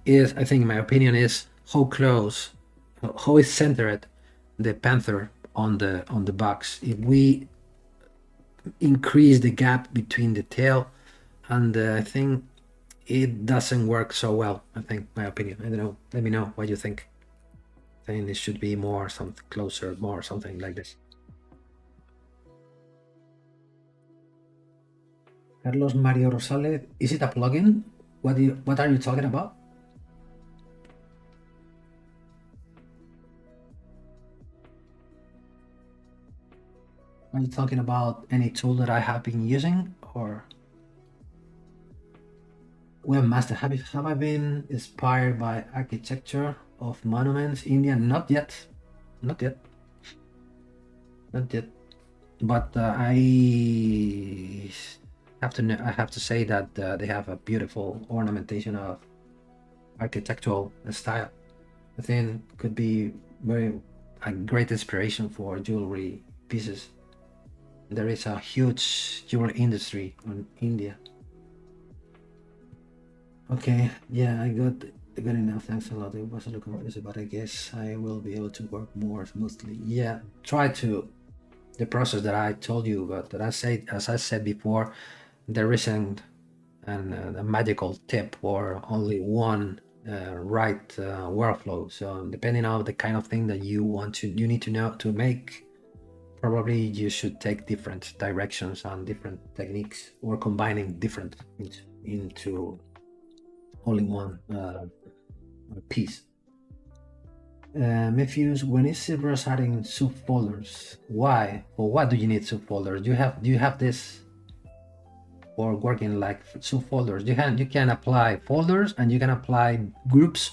is, I think in my opinion, is how close, how is centered the panther on the box. If we increase the gap between the tail and I think it doesn't work so well. I think, my opinion. I don't know. Let me know what you think. I think this should be more something closer, more something like this. Carlos Mario Rosales, is it a plugin? What are you talking about? Are you talking about any tool that I have been using, or? Well, Master, have I been inspired by architecture of monuments, India? Not yet, not yet, not yet. But I have to say that they have a beautiful ornamentation of architectural style. I think could be a great inspiration for jewelry pieces. There is a huge jewelry industry in India. Okay, yeah, I got good enough. Thanks a lot. It was a little confusing, but I guess I will be able to work more smoothly. Yeah, try to the process that I told you, but as I said before, there isn't a magical tip or only one right workflow. So depending on the kind of thing that you need to know to make, probably you should take different directions and different techniques, or combining different into only one piece. Matthews, when is ZBrush adding subfolders? Why? Or what do you need subfolders? Do you have this for working like subfolders? You can apply folders and you can apply groups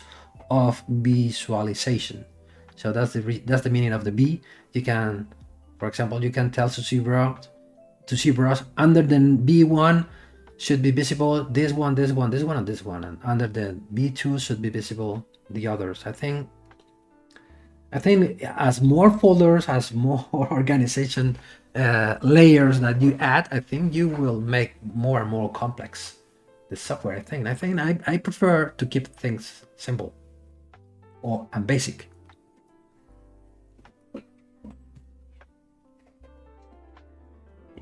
of visualization. So that's the meaning of the V. You can, for example, you can tell to ZBrush under the V1 should be visible this one, this one, this one, and this one, and under the V2 should be visible the others. I think as more folders, as more organization layers that you add, I think you will make more and more complex the software. I prefer to keep things simple and basic.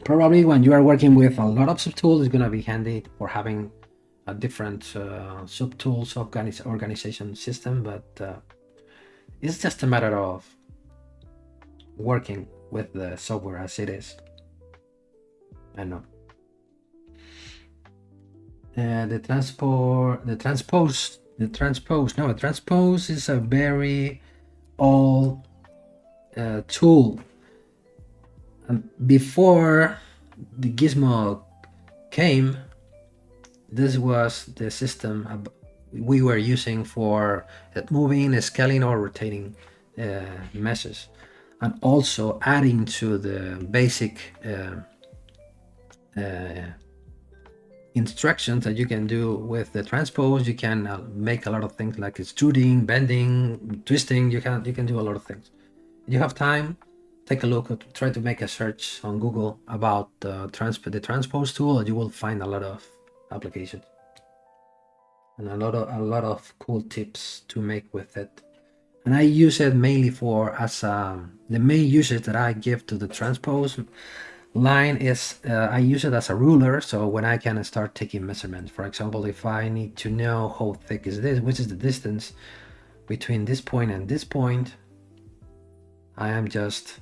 Probably when you are working with a lot of subtools, it's going to be handy for having a different subtools organization system, but it's just a matter of working with the software as it is. I know. The transpose is a very old tool. And before the Gizmo came, this was the system we were using for moving, scaling, or rotating meshes, and also adding to the basic instructions that you can do with the transpose. You can make a lot of things like extruding, bending, twisting. You can do a lot of things. If you have time, take a look at, try to make a search on Google about the transpose tool, and you will find a lot of applications and a lot of cool tips to make with it. And I use it mainly for as the main usage that I give to the transpose line is I use it as a ruler. So when I can start taking measurements, for example, if I need to know how thick is this, which is the distance between this point and this point, I am just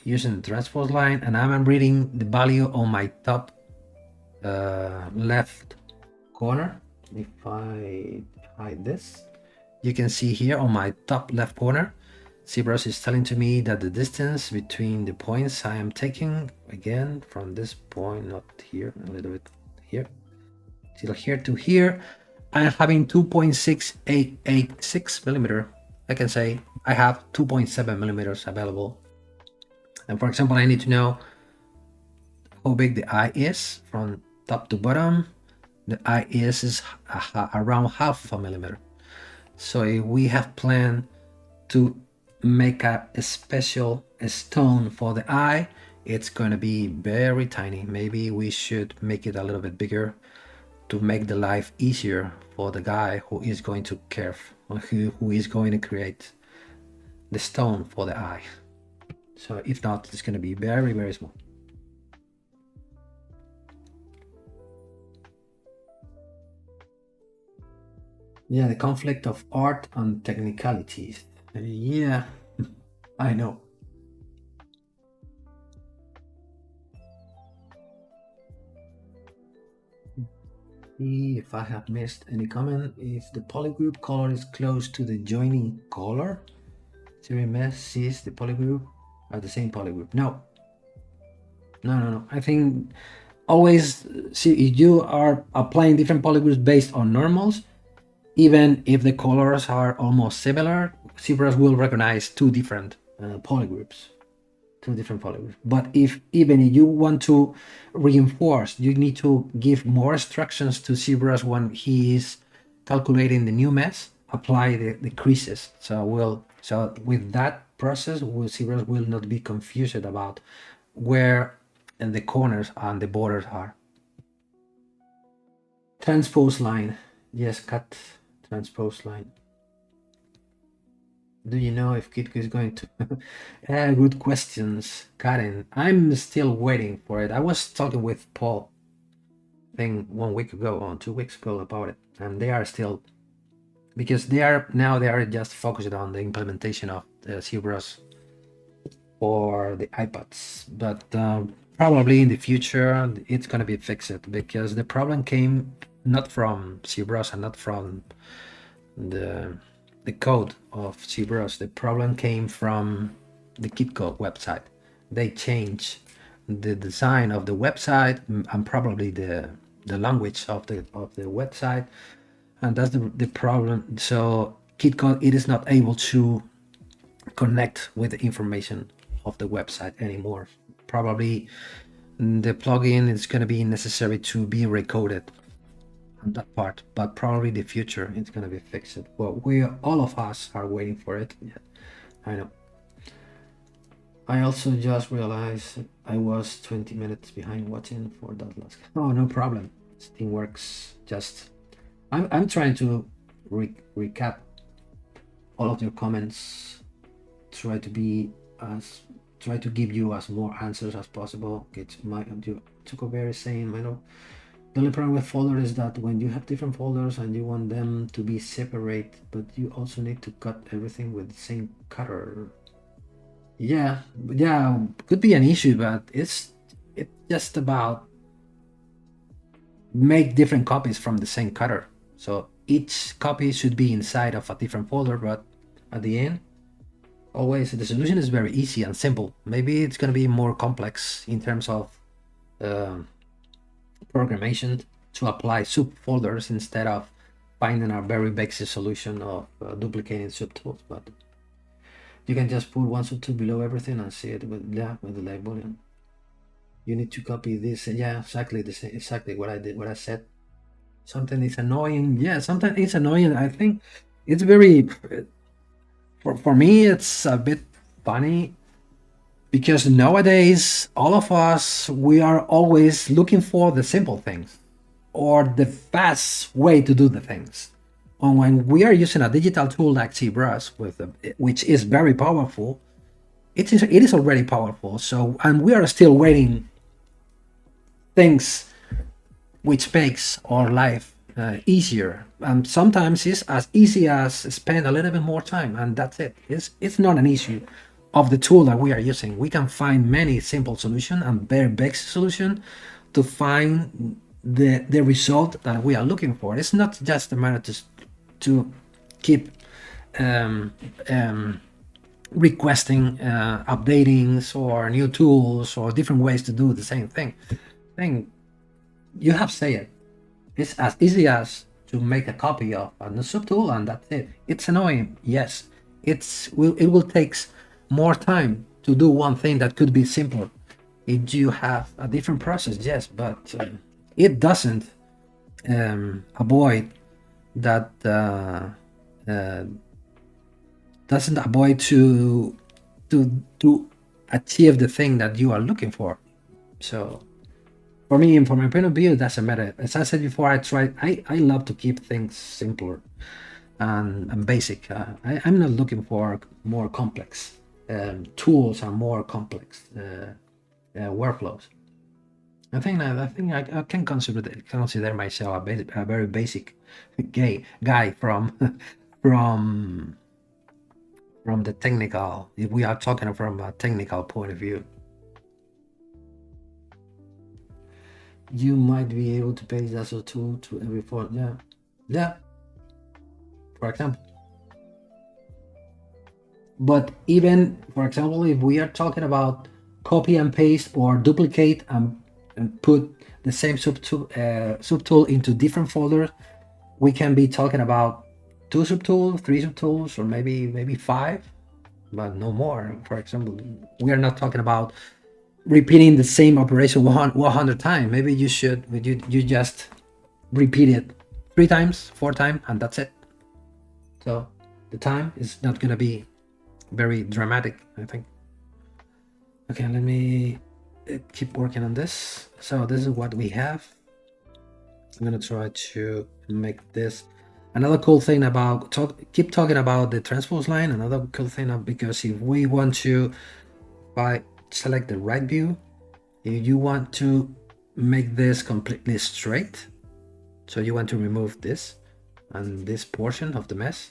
using the transpose line, and I'm reading the value on my top left corner. If I hide this, you can see here on my top left corner, ZBrush is telling to me that the distance between the points I am taking, again from this point, not here, a little bit here, till here to here, I'm having 2.6886 millimeter. I can say I have 2.7 millimeters available. And for example, I need to know how big the eye is from top to bottom. The eye is around half a millimeter. So if we have planned to make a special stone for the eye, it's going to be very tiny. Maybe we should make it a little bit bigger to make the life easier for the guy who is going to carve, or who is going to create the stone for the eye. So if not, it's going to be very, very small. Yeah, the conflict of art and technicalities. Yeah, I know. See if I have missed any comment. If the polygroup color is close to the joining color, ZBrush sees the polygroup are the same polygroup. No. I think always see if you are applying different polygroups based on normals, even if the colors are almost similar, ZBrush will recognize two different polygroups. But if you want to reinforce, you need to give more instructions to ZBrush when he is calculating the new mesh, apply the creases. So with that process, ZBrush will not be confused about where the corners and the borders are. Transpose line. Yes, cut transpose line. Do you know if Kitko is going to? Good questions, Karen. I'm still waiting for it. I was talking with Paul, I think 1 week ago or 2 weeks ago about it, and they are still, because they are just focused on the implementation of the ZBrush for the iPads, but probably in the future it's going to be fixed, because the problem came not from ZBrush and not from the code of ZBrush. The problem came from the KitCode website. They changed the design of the website and probably the language of the website, and that's the problem. So KitCode, it is not able to connect with the information of the website anymore. Probably the plugin is going to be necessary to be recoded on that part, but probably the future it's going to be fixed. Well, all of us are waiting for it. Yeah, I know. I also just realized I was 20 minutes behind watching for that last. Oh, no problem. Steam works. Just I'm trying to recap all of your comments. Try to give you as more answers as possible. It's Tuko very saying, I know The only problem with folders is that when you have different folders and you want them to be separate, but you also need to cut everything with the same cutter. Yeah, could be an issue, but it's just about make different copies from the same cutter. So each copy should be inside of a different folder, but at the end, always the solution is very easy and simple. Maybe it's going to be more complex in terms of programmation to apply subfolders instead of finding a very basic solution of duplicating subtools, but you can just put one subtool below everything and see it with the live Boolean. You need to copy this. Yeah, exactly the same, exactly what I did, what I said. Something is annoying. Yeah, sometimes it's annoying. I think it's very, for me, it's a bit funny because nowadays, all of us, we are always looking for the simple things or the fast way to do the things. And when we are using a digital tool like ZBrush, which is very powerful, it is already powerful. So, and we are still waiting things which makes our life easier. And sometimes it's as easy as spend a little bit more time, and that's it. It's not an issue of the tool that we are using. We can find many simple solutions and very basic solutions to find the result that we are looking for. It's not just a matter to keep requesting updatings or new tools or different ways to do the same thing. You have said it. It's as easy as to make a copy of a new subtool and that's it. It's annoying, yes. It will take more time to do one thing that could be simpler if you have a different process, yes, but it doesn't avoid that doesn't avoid to achieve the thing that you are looking for. So for me, from my point of view, it doesn't matter. As I said before, I love to keep things simpler and basic. I'm not looking for more complex tools and more complex workflows. I think I can consider myself a very basic guy from the technical, if we are talking from a technical point of view. You might be able to paste that tool to every font. Yeah, for example. But even, for example, if we are talking about copy and paste or duplicate and put the same subtool into different folders, we can be talking about 2 subtools, 3 subtools, or maybe 5, but no more. For example, we are not talking about repeating the same operation 100 times. Maybe you just repeat it 3 times, 4 times, and that's it. So the time is not going to be very dramatic, I think. Okay, let me keep working on this. So this is what we have. I'm gonna try to make this. Another cool thing about keep talking about the transpose line. Another cool thing, because if we want to select the right view, if you want to make this completely straight, so you want to remove this and this portion of the mesh,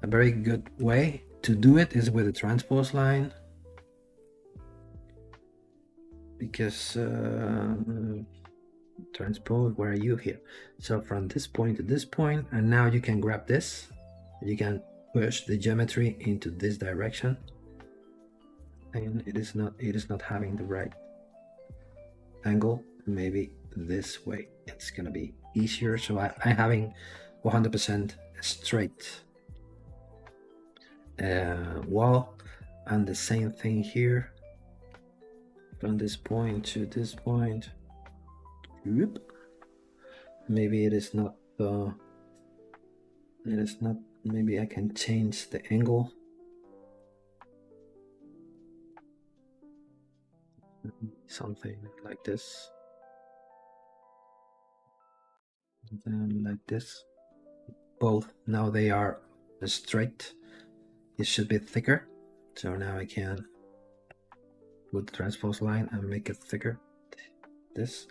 a very good way to do it is with the transpose line, because transpose, where are you here? So from this point to this point, and now you can grab this, you can push the geometry into this direction, and it is not having the right angle. Maybe this way it's gonna be easier. So I'm having 100% straight wall, and the same thing here from this point to this point. Maybe it is not maybe I can change the angle. Something like this, and then like this. Both now they are straight. It should be thicker, so now I can put the transpose line and make it thicker. This,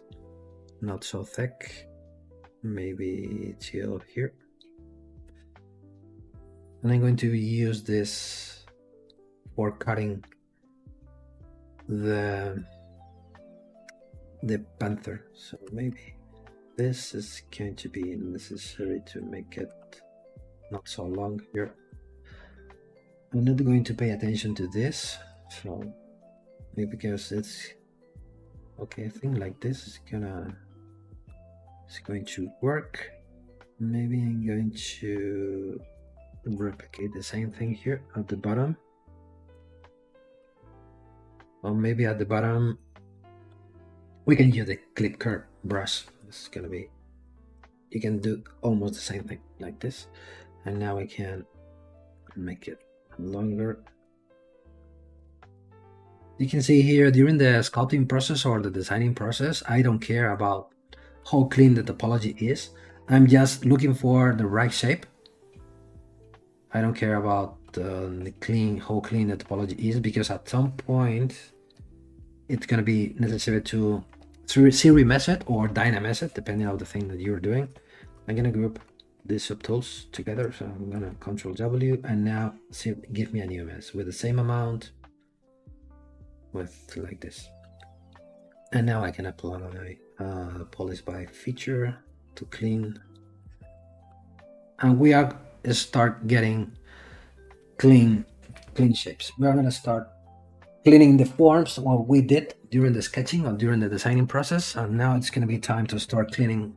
not so thick, maybe till here. And I'm going to use this for cutting the panther. So maybe this is going to be necessary to make it not so long here. I'm not going to pay attention to this, so maybe because it's okay. I think like this is going to work. Maybe I'm going to replicate the same thing here at the bottom, or maybe at the bottom we can use the clip curve brush. This is gonna be, you can do almost the same thing like this, and now I can make it longer. You can see here during the sculpting process or the designing process, I don't care about how clean the topology is. I'm just looking for the right shape. I don't care about how clean the topology is, because at some point it's going to be necessary to series method or dyna method, depending on the thing that you're doing. I'm going to group these subtools together, so I'm going to Control W, and now give me a new mess with the same amount, with like this. And now I can apply polish by feature to clean, and we are start getting clean shapes. We are going to start cleaning the forms, what we did during the sketching or during the designing process, and now it's going to be time to start cleaning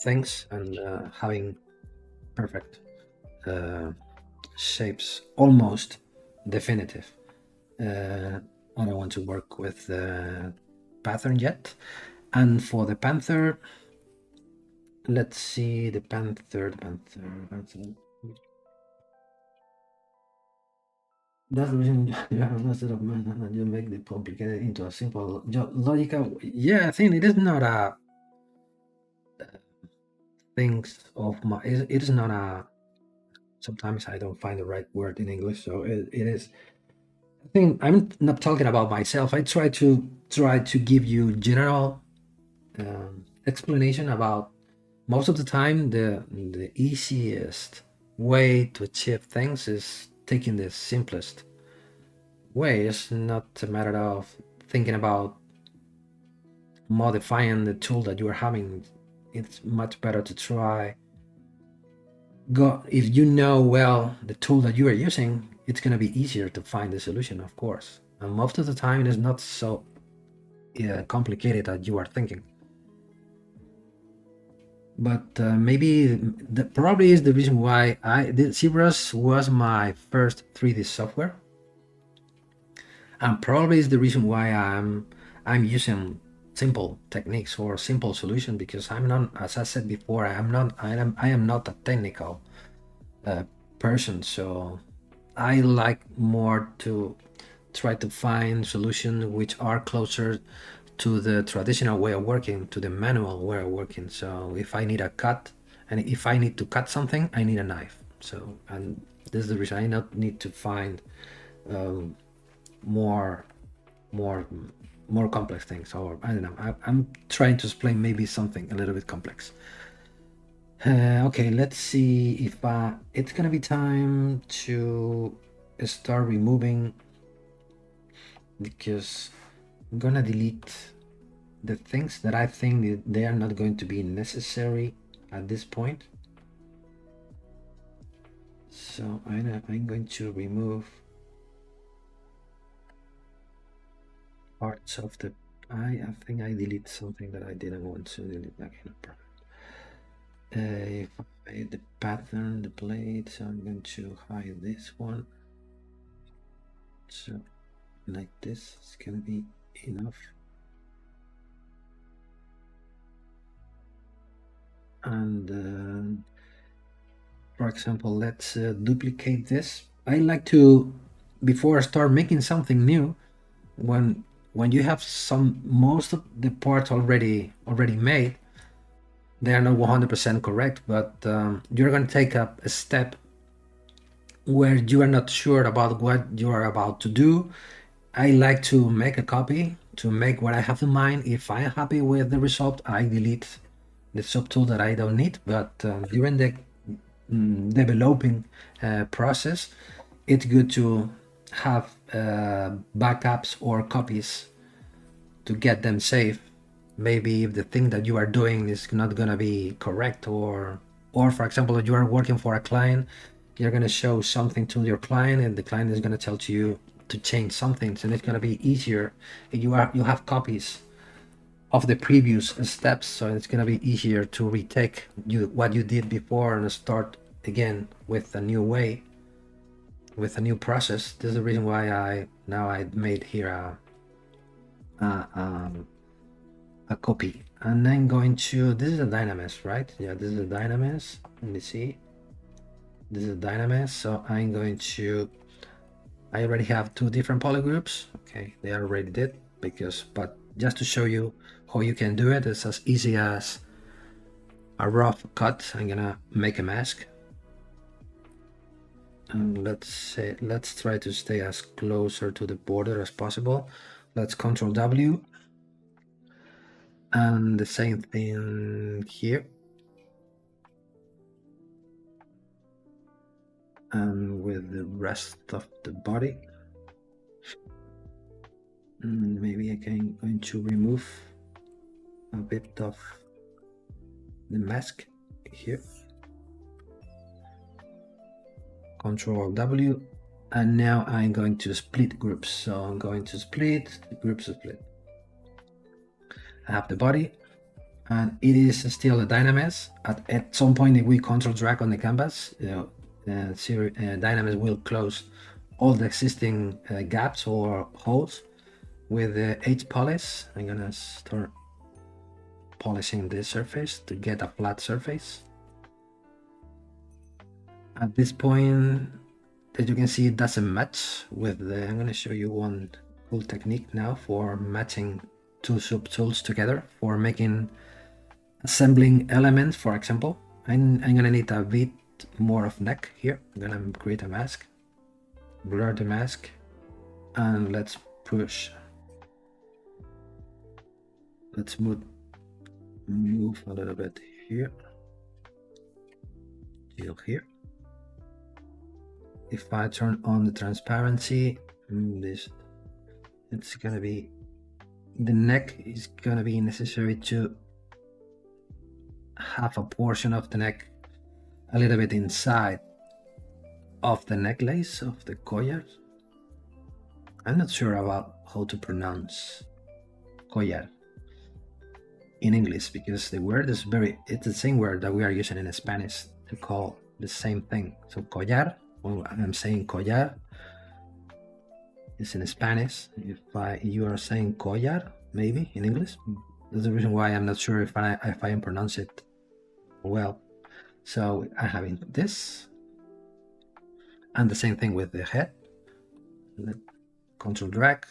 things and having perfect shapes, almost definitive. I don't want to work with the pattern yet. And for the panther, let's see the panther. That's the reason you have a method of man and you make the complicated into a simple logical. Yeah, I think it is not a things of my. It is not a. Sometimes I don't find the right word in English, so it is. I think I'm not talking about myself. I try to give you general explanation about. Most of the time, the easiest way to achieve things is taking the simplest way. It's not a matter of thinking about modifying the tool that you are having. It's much better to try. If you know well the tool that you are using, it's going to be easier to find the solution, of course. And most of the time, it is not so complicated as you are thinking. But maybe probably is the reason why ZBrush was my first 3D software, and probably is the reason why I'm using simple techniques or simple solution, because I'm not, as I said before, I am not a technical person, so I like more to try to find solutions which are closer to the traditional way of working, to the manual way of working. So if I need a cut, and if I need to cut something, I need a knife. So, and this is the reason I not need to find more complex things, or I don't know. I'm trying to explain maybe something a little bit complex. Okay, let's see if it's gonna be time to start removing, because I'm gonna delete the things that I think they are not going to be necessary at this point. So I'm going to remove parts of the. I think I delete something that I didn't want to delete. Okay, no problem. If I made the pattern, the blade, so I'm going to hide this one. So like this, it's gonna be enough. And for example, let's duplicate this. I like to, before I start making something new, when you have most of the parts already made, they are not 100% correct, but you're going to take a step where you are not sure about what you are about to do, I like to make a copy to make what I have in mind. If I'm happy with the result, I delete the subtool that I don't need. But during the developing process, it's good to have backups or copies to get them safe. Maybe if the thing that you are doing is not gonna be correct, or for example, if you are working for a client, you're gonna show something to your client, and the client is gonna tell to you to change something, and it's gonna be easier if you have copies of the previous steps, so it's gonna be easier to retake what you did before and start again with a new way, with a new process. This is the reason why I made here a copy, and I'm going to, this is a dynamis, right? Yeah, this is a dynamis. Let me see, this is a dynamis. So I'm going to, I already have two different polygroups. Okay, they already did, but just to show you how you can do it, it's as easy as a rough cut. I'm gonna make a mask, and let's try to stay as closer to the border as possible. Let's Control W, and the same thing here, and with the rest of the body. Maybe I can going to remove a bit of the mask here. Control W, and now I'm going to split groups. So I'm going to split groups, split. I have the body, and it is still a dynamis. At some point, if we control drag on the canvas, dynamis will close all the existing gaps or holes. With the H polish, I'm gonna start polishing this surface to get a flat surface. At this point, as you can see, it doesn't match with the, I'm gonna show you one cool technique now for matching two subtools together for making assembling elements. For example, I'm gonna need a bit more of neck here. I'm gonna create a mask, blur the mask, and let's push. Let's move a little bit here, till here. If I turn on the transparency, it's gonna be, the neck is gonna be necessary to have a portion of the neck a little bit inside of the necklace of the collar. I'm not sure about how to pronounce collar in English, because the word is it's the same word that we are using in Spanish to call the same thing. So collar, when I'm saying collar, it's in Spanish. If you are saying collar, maybe in English, that's the reason why I'm not sure if I pronounce it well. So I'm having this, and the same thing with the head. Control drag.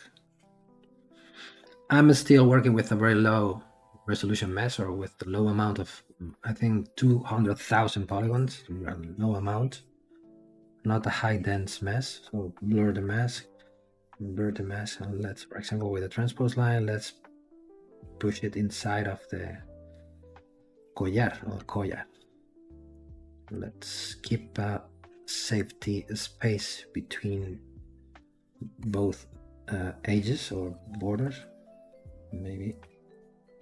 I'm still working with a very low resolution mesh, or with the low amount of, I think 200,000 polygons, low amount, not a high dense mesh. So blur the mask, and let's, for example, with the transpose line, let's push it inside of the collar. Let's keep a safety space between both edges or borders. Maybe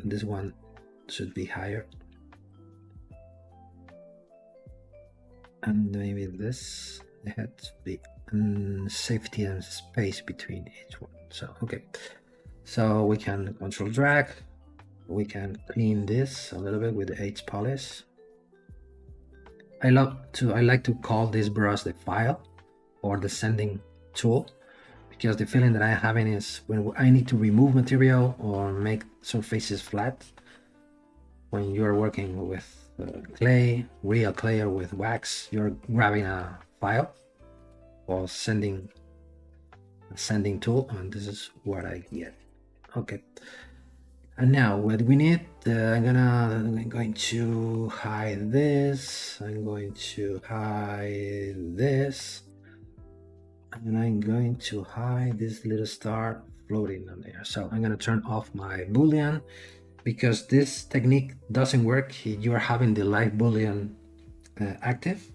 this one should be higher, and maybe this had to be safety and space between each one. So okay, so we can control drag, we can clean this a little bit with the H polish. I like to call this brush the file or the sending tool, because the feeling that I'm having is when I need to remove material or make surfaces flat, when you're working with clay, real clay, or with wax, you're grabbing a file or sending tool, and this is what I get. Okay, and now what we need, I'm going to hide this, I'm going to hide this, and I'm going to hide this little star floating on there. So I'm going to turn off my Boolean because this technique doesn't work. You are having the live Boolean active.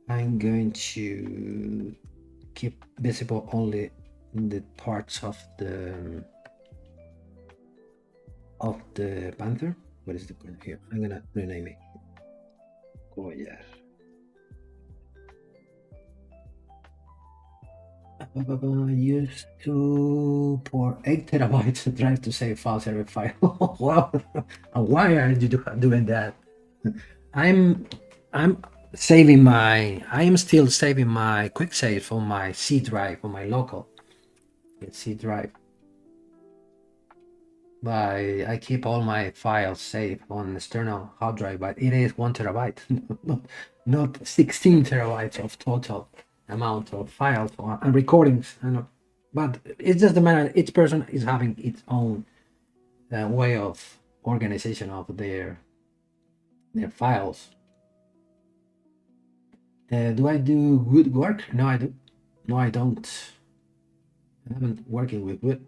I'm going to keep visible only the parts of the panther. What is the point here? I'm gonna rename it. Collar. Used to pour 8 terabytes drive to save files every file. Wow! Why are you doing that? I'm still saving my quick save on my C drive, on my local C drive. But I keep all my files saved on external hard drive, but it is 1 terabyte, not 16 terabytes of total amount of files and recordings. But it's just a matter, each person is having its own way of organization of their files. Do I do wood work? No, I do. No, I don't. I haven't working with wood.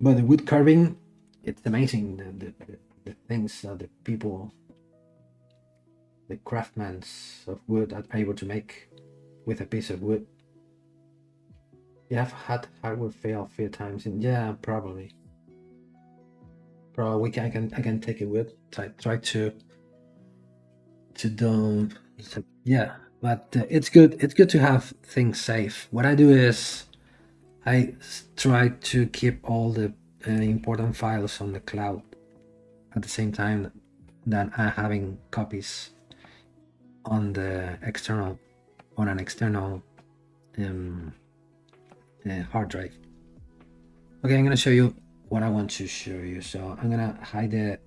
But the wood carving, it's amazing. The things that the people, the craftsmen of wood are able to make with a piece of wood. You have had hardware fail a few times, and yeah, probably. Probably I can take it with. Try to don't. Yeah, but it's good. It's good to have things safe. What I do is I try to keep all the important files on the cloud at the same time that I'm having copies on the external, on an external hard drive. Okay, I'm gonna show you what I want to show you. So I'm gonna hide the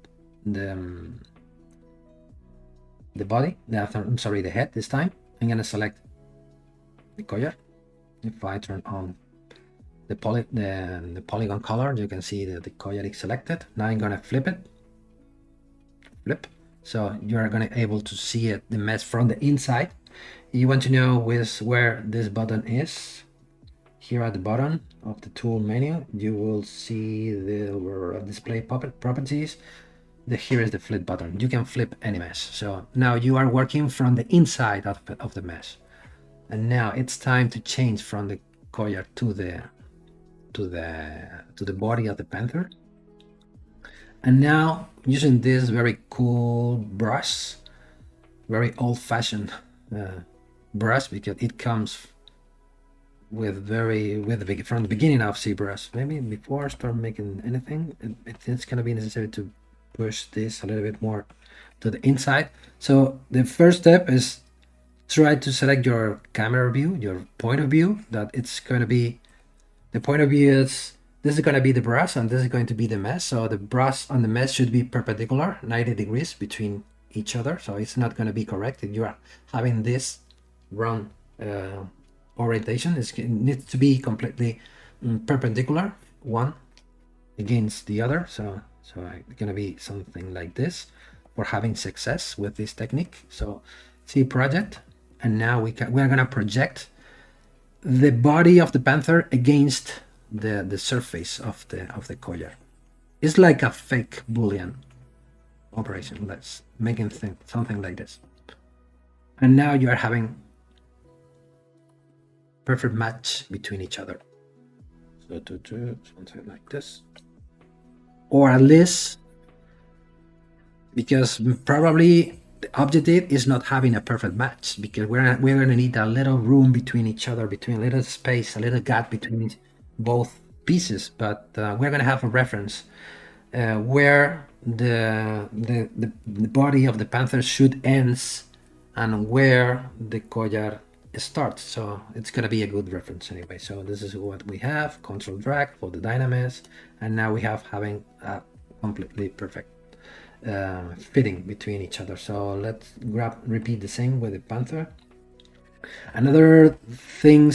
body. I'm sorry, the head this time. I'm gonna select the collar. If I turn on the polygon color, you can see that the collar is selected. Now I'm gonna flip it. Flip. So you're gonna able to see it, the mesh from the inside. You want to know where this button is. Here at the bottom of the tool menu, you will see the display properties. Here is the flip button. You can flip any mesh. So now you are working from the inside of the mesh. And now it's time to change from the collar to the body of the panther. And now using this very cool brush, very old-fashioned brush, because it comes with from the beginning of ZBrush. Maybe before I start making anything, it's gonna be necessary to push this a little bit more to the inside. So the first step is try to select your camera view, your point of view. That it's going to be, the point of view is, this is going to be the brush and this is going to be the mesh. So the brush and the mesh should be perpendicular, 90 degrees between each other. So it's not going to be correct if you are having this wrong orientation. It needs to be completely perpendicular, one against the other. So it's going to be something like this for having success with this technique. So see project, and now we are going to project the body of the panther against the surface of the collar. It's like a fake Boolean operation. Let's make it something like this. And now you are having perfect match between each other. So to do something like this, or at least, because probably the objective is not having a perfect match, because we're going to need a little room between each other, between a little space, a little gap between both pieces. But we're going to have a reference where the body of the panther should ends and where the collar starts. So it's going to be a good reference anyway. So this is what we have. Control drag for the dynamis, and now we have having a completely perfect fitting between each other. So let's repeat the same with the panther. Another thing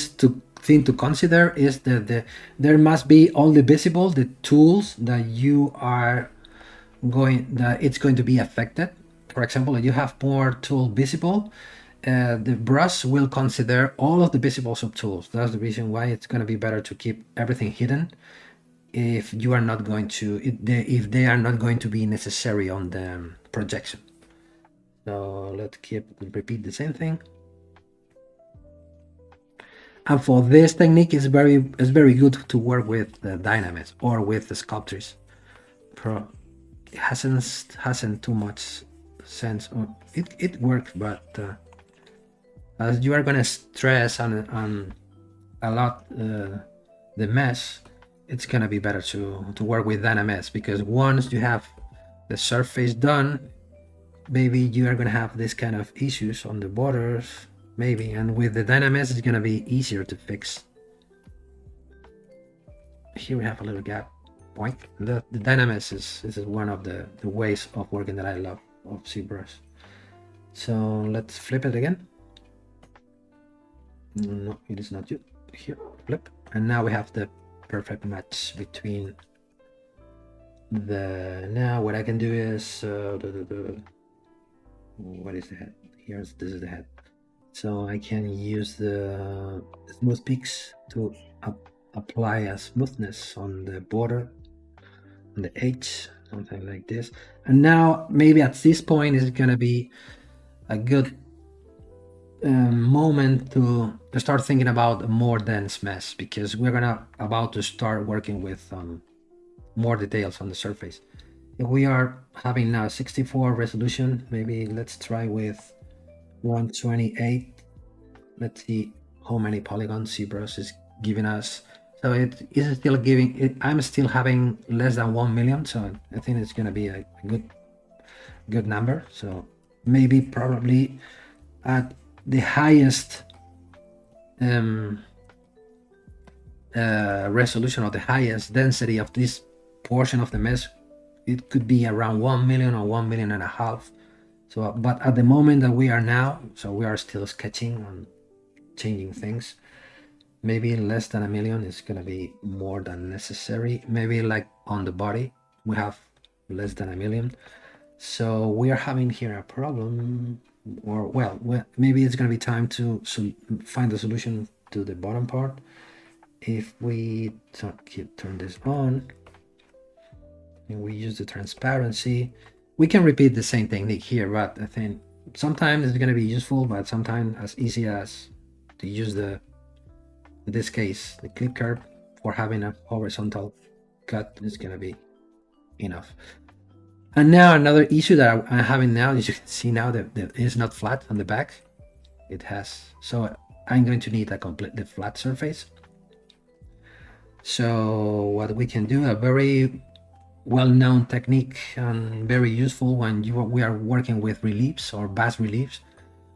to consider is that there must be only visible the tools that it's going to be affected. For example, if you have more tool visible, the brush will consider all of the visible subtools. That's the reason why it's going to be better to keep everything hidden if you are not going to, if they are not going to be necessary on the projection. So let's repeat the same thing. And for this technique, it's very good to work with the dynamics or with the sculptors. It hasn't too much sense. It works, but as you are gonna stress on a lot the mesh, it's gonna be better to work with dynamics, because once you have the surface done, maybe you are gonna have this kind of issues on the borders, maybe, and with the dynamics it's gonna be easier to fix. Here we have a little gap. Point. The dynamics is one of the ways of working that I love of ZBrush. So let's flip it again. No, it is not you. Here, flip, and now we have the perfect match between the. Now what I can do is what is the head? This is the head. So I can use the smooth peaks to apply a smoothness on the border, on the edge, something like this. And now maybe at this point is gonna be a good moment to start thinking about a more dense mesh, because we're about to start working with more details on the surface. If we are having now 64 resolution, maybe let's try with 128. Let's see how many polygons ZBrush is giving us. So it is still giving it. I'm still having less than 1 million, so I think it's going to be a good number. So maybe probably at the highest resolution or the highest density of this portion of the mesh, it could be around 1 million or 1.5 million. So, but at the moment that we are now, so we are still sketching and changing things. Maybe less than 1 million is gonna be more than necessary. Maybe like on the body, we have less than 1 million. So we are having here a problem, or well, maybe it's gonna be time to find the solution to the bottom part. If we turn this on, and we use the transparency, we can repeat the same technique here, but I think sometimes it's gonna be useful, but sometimes as easy as to use in this case, the clip curve for having a horizontal cut is gonna be enough. And now another issue that I'm having now, as you can see now, that it's not flat on the back. It has, so I'm going to need a completely flat surface. So what we can do, a very well-known technique and very useful when we are working with reliefs or bas reliefs,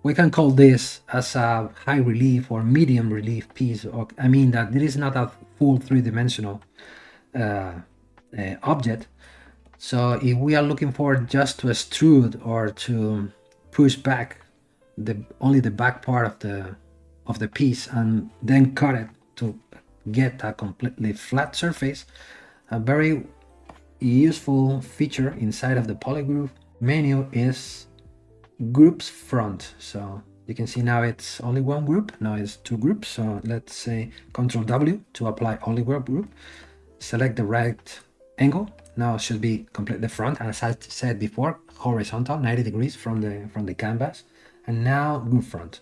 we can call this as a high relief or medium relief piece. Or, I mean that it is not a full three-dimensional object. So if we are looking for just to extrude or to push back only the back part of the piece and then cut it to get a completely flat surface, a very useful feature inside of the polygroup menu is groups front. So you can see now it's only one group, now it's two groups. So let's say Ctrl W to apply only one group, select the right angle. Now it should be completely front, as I said before, horizontal 90 degrees from the canvas, and now group front.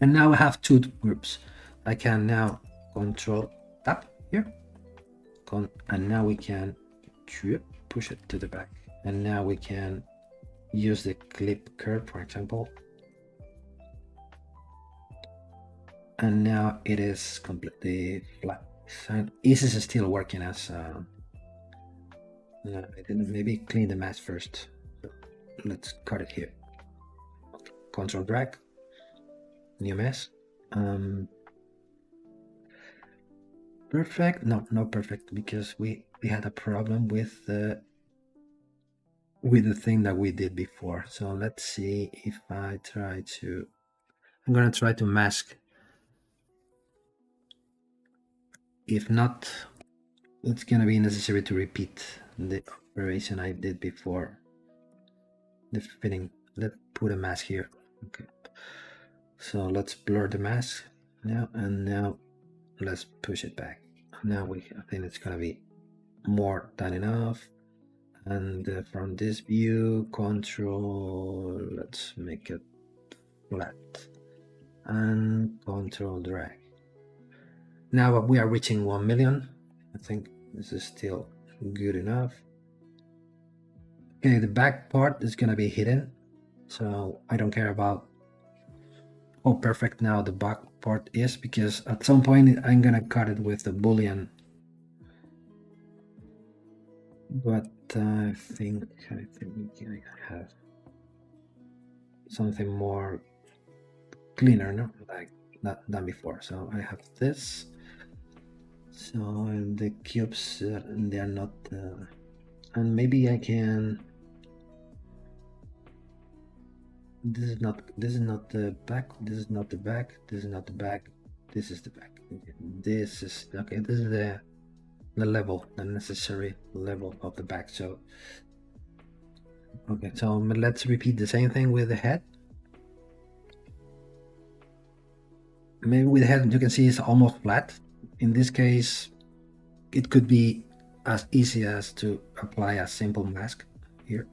And now I have two groups. I can now Control tap here, and now we can push it to the back, and now we can use the clip curve, for example, and now it is completely flat. And this is still working as I didn't maybe clean the mask first. So let's cut it here. Control drag, new mesh. Perfect. No, not perfect, because we had a problem with the thing that we did before. So let's see if I try to. I'm gonna try to mask. If not, it's gonna be necessary to repeat the operation I did before the fitting. Let's put a mask here. Okay, so let's blur the mask now, and now let's push it back. Now I think it's gonna be more than enough. And from this view, control, let's make it flat, and control drag. Now we are reaching 1 million. I think this is still good enough. Okay, the back part is gonna be hidden, so I don't care about how perfect now the back part is, because at some point I'm gonna cut it with the Boolean. But I think we can have something more cleaner, no, like that than before. So I have this. So the cubes, they are not, and maybe I can. This is not the back. This is not the back. This is not the back. This is the back. This is okay. This is the level, the necessary level of the back. So okay, so let's repeat the same thing with the head. Maybe with the head you can see it's almost flat. In this case, it could be as easy as to apply a simple mask here.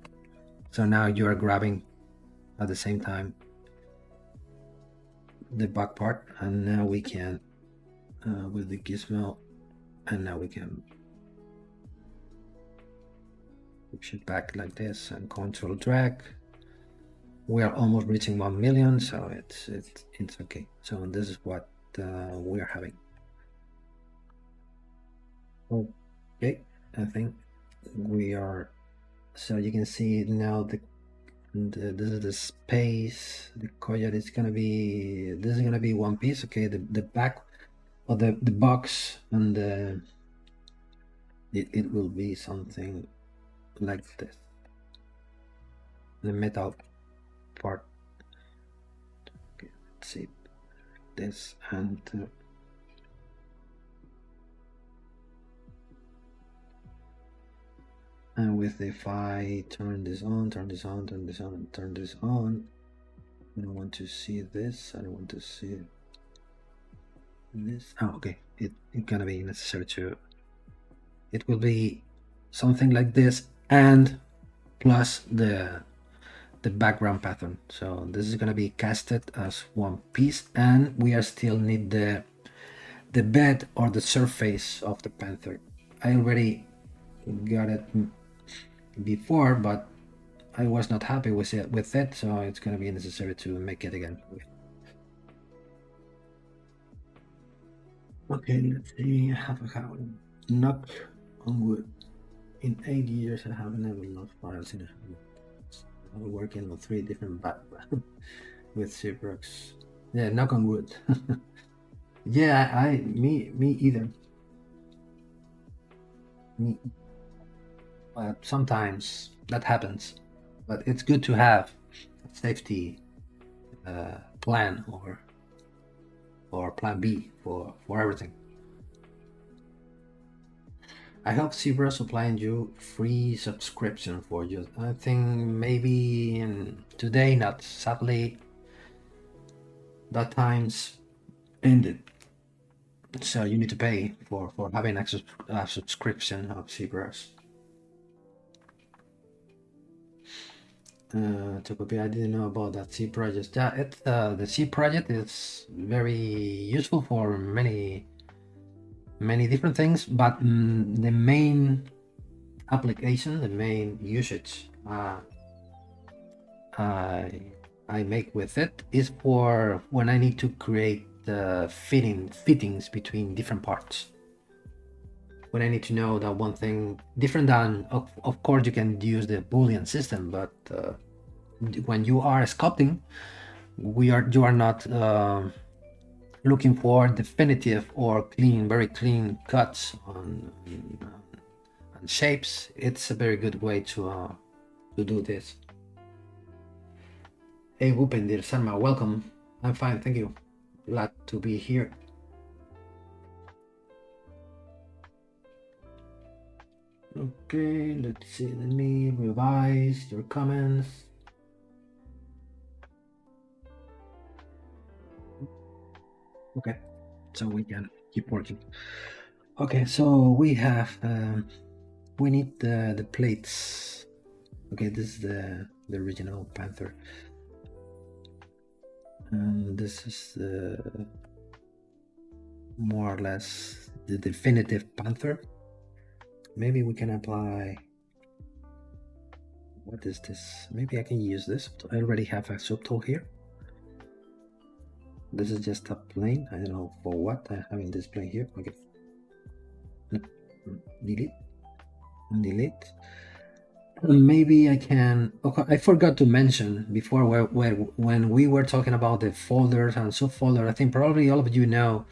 So now you are grabbing at the same time the back part, and now we can with the gizmo, and now we can push it back like this and control drag. We are almost reaching 1 million, so it's okay. So this is what we are having. Okay, I think we are. So you can see now this is the space. The coyote is gonna be. This is gonna be one piece. Okay, the back of the box, and it will be something like this. The metal part. Okay, let's see this, and with if I turn this on, turn this on, turn this on, and turn this on, I don't want to see this. I don't want to see this. Oh, okay. It's gonna be necessary to. It will be something like this, and plus the background pattern. So this is gonna be casted as one piece, and we are still need the bed or the surface of the panther. I already got it before, but I was not happy with it, so it's gonna be necessary to make it again. Okay, let's see. I have a knock on wood. In 8 years, I have never lost files in a I'm working on 3 different backgrounds with ZBrush. Yeah, knock on wood. Yeah, me either. Me. Sometimes that happens, but it's good to have a safety plan or plan B for everything. I hope ZBrush supplying you free subscription for you. I think maybe today, not sadly. That time's ended, so you need to pay for having access a subscription of ZBrush. To copy, I didn't know about that C project. Yeah, it's the C project is very useful for many different things, but the main application, the main usage I make with it is for when I need to create fittings between different parts. When I need to know that one thing different than, of course, you can use the Boolean system, but when you are sculpting, you are not looking for definitive or very clean cuts on shapes. It's a very good way to do this. Hey Bhupendir Sarma, welcome. I'm fine, thank you. Glad to be here. Okay, let's see. Let me revise your comments. so we can keep working. Okay, so we have we need the plates. Okay, this is the original panther, and this is the more or less the definitive panther. Maybe we can apply, what is this? Maybe I can use this. I already have a subtool here. This is just a plane. I don't know for what I'm having this plane here. Okay, delete. Maybe I can. Okay, I forgot to mention before when we were talking about the folders and subfolder. I think probably all of you know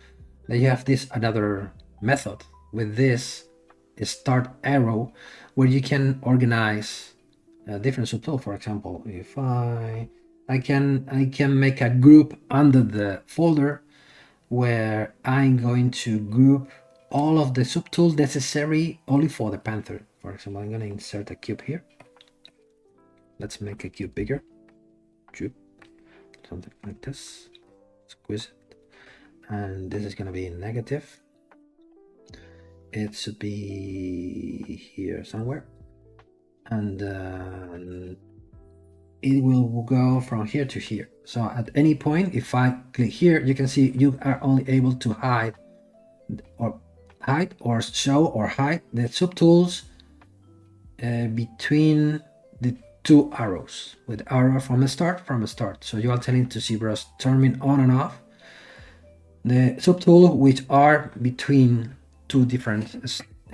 that you have this another method with this start arrow where you can organize different subtool. For example, if I can make a group under the folder where I'm going to group all of the subtools necessary only for the panther. For example, I'm going to insert a cube here. Let's make a cube bigger. Cube, something like this. Squeeze it. And this is going to be negative. It should be here somewhere. And it will go from here to here. So at any point, if I click here, you can see you are only able to hide or show or hide the subtools between the two arrows with arrow from the start. So you are telling to ZBrush turning on and off the subtool which are between two different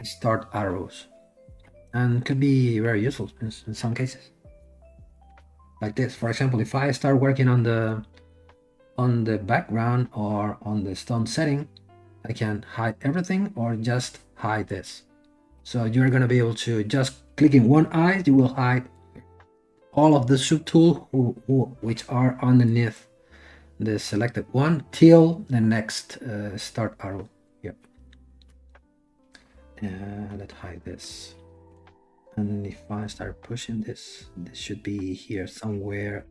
start arrows, and could be very useful in some cases. Like this, for example, if I start working on the background or on the stone setting, I can hide everything or just hide this. So you're going to be able to just clicking one eye, you will hide all of the subtool which are underneath the selected one till the next start arrow. Yep. Let's hide this. And if I start pushing this, this should be here somewhere.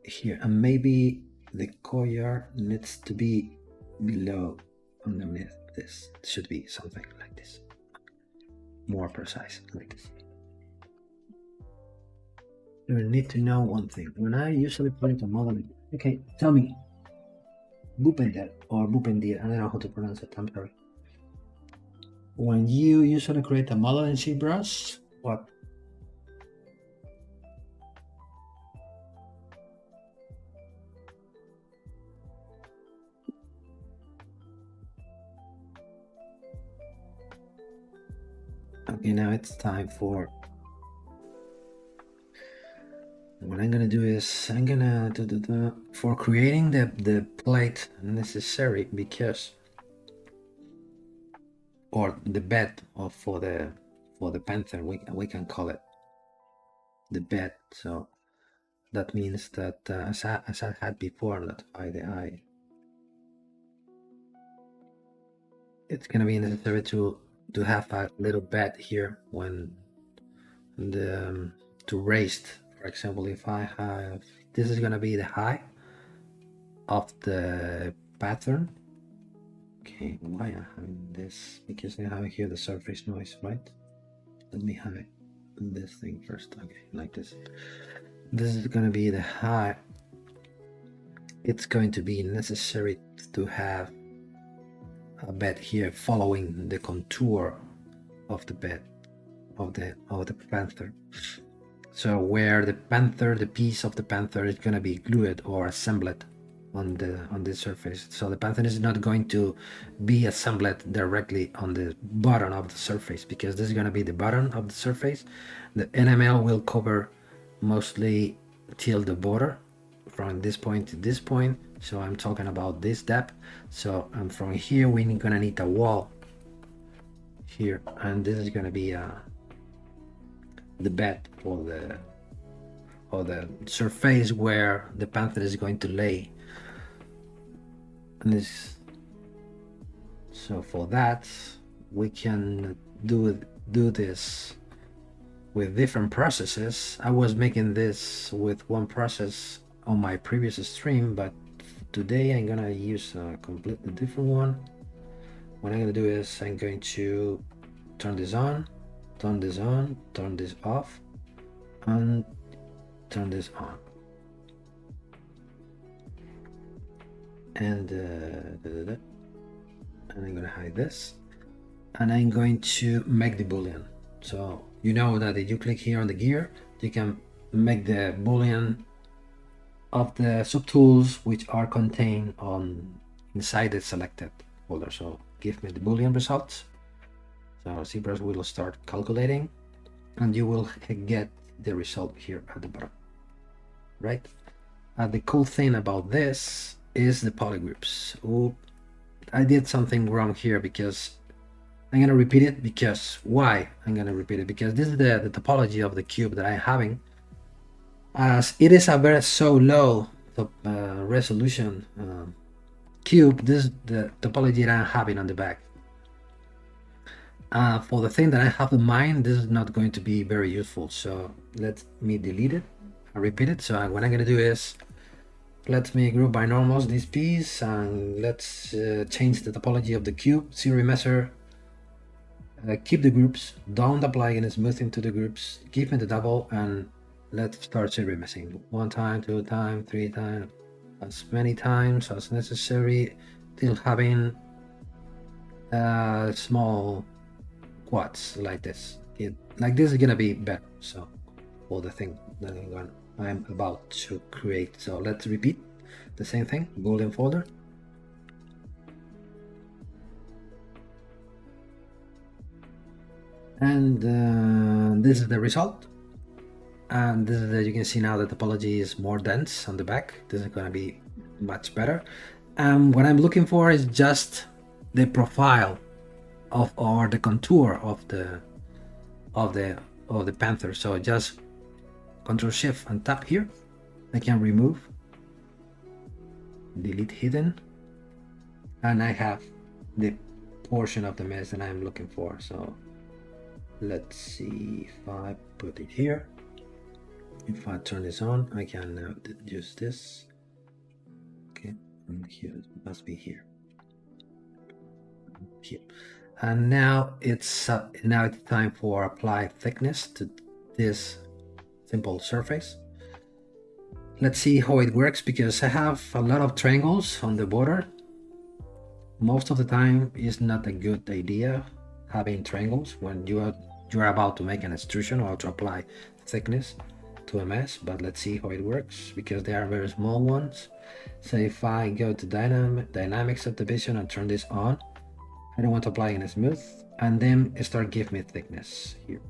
Here, and maybe the collar needs to be below, underneath this. It should be something like this, more precise, like this. You need to know one thing. When I usually put a model, okay, tell me, Boolean or Boolean, I don't know how to pronounce it, I'm sorry. When you usually create a model in ZBrush, what? Okay, now it's time for, what I'm gonna do is I'm gonna do for creating the plate necessary, because, or the bed of for the panther, we can call it the bed. So that means that as I had before, that by the eye, it's gonna be necessary to have a little bed here when the to raise. For example, if I have, this is gonna be the height of the pattern. Okay, why am I having this? Because I have here the surface noise, right? Let me have it this thing first. Okay, like this. This is gonna be the height. It's going to be necessary to have a bed here following the contour of the bed of the panther. So where the panther, the piece of the panther is going to be glued or assembled on the surface. So the panther is not going to be assembled directly on the bottom of the surface, because this is going to be the bottom of the surface. The NML will cover mostly till the border, from this point to this point. So I'm talking about this depth. So from here we're gonna need a wall here, and this is gonna be the bed or the surface where the panther is going to lay. And this, so for that we can do this with different processes. I was making this with one process on my previous stream, but today I'm gonna use a completely different one. What I'm gonna do is I'm going to turn this on, turn this on, turn this off, and turn this on. And and I'm gonna hide this, and I'm going to make the Boolean. So you know that if you click here on the gear, you can make the Boolean of the subtools which are contained on inside the selected folder. So give me the Boolean results. So ZBrush will start calculating, and you will get the result here at the bottom, right? The cool thing about this is the polygroups. Oh, I did something wrong here because I'm gonna repeat it. Because why I'm gonna repeat it? Because this is the topology of the cube that I'm having. As it is a very so low resolution cube, this is the topology that I'm having on the back. For the thing that I have in mind, this is not going to be very useful. So let me delete it. I repeat it. So what I'm gonna do is let me group by normals this piece, and let's change the topology of the cube. Zero measure. Keep the groups. Don't apply any smoothing to the groups. Give me the double, and let's start series messing. 1 time, 2 times, 3 times, as many times as necessary, till having small quads like this. Like this is gonna be better. So for the thing that I'm about to create. So let's repeat the same thing. Boolean folder. And this is the result. And this is you can see now the topology is more dense on the back. This is going to be much better. What I'm looking for is just the profile of, or the contour of the panther. So just Control Shift and tap here. I can remove, delete hidden, and I have the portion of the mesh that I'm looking for. So let's see if I put it here. If I turn this on, I can now use this. Okay, and here it must be here. Here, and now it's time for apply thickness to this simple surface. Let's see how it works, because I have a lot of triangles on the border. Most of the time, it's not a good idea having triangles when you are about to make an extrusion or to apply thickness to a mesh. But let's see how it works, because they are very small ones. So if I go to dynamic subdivision and turn this on, I don't want to apply any smooth, and then start give me thickness here.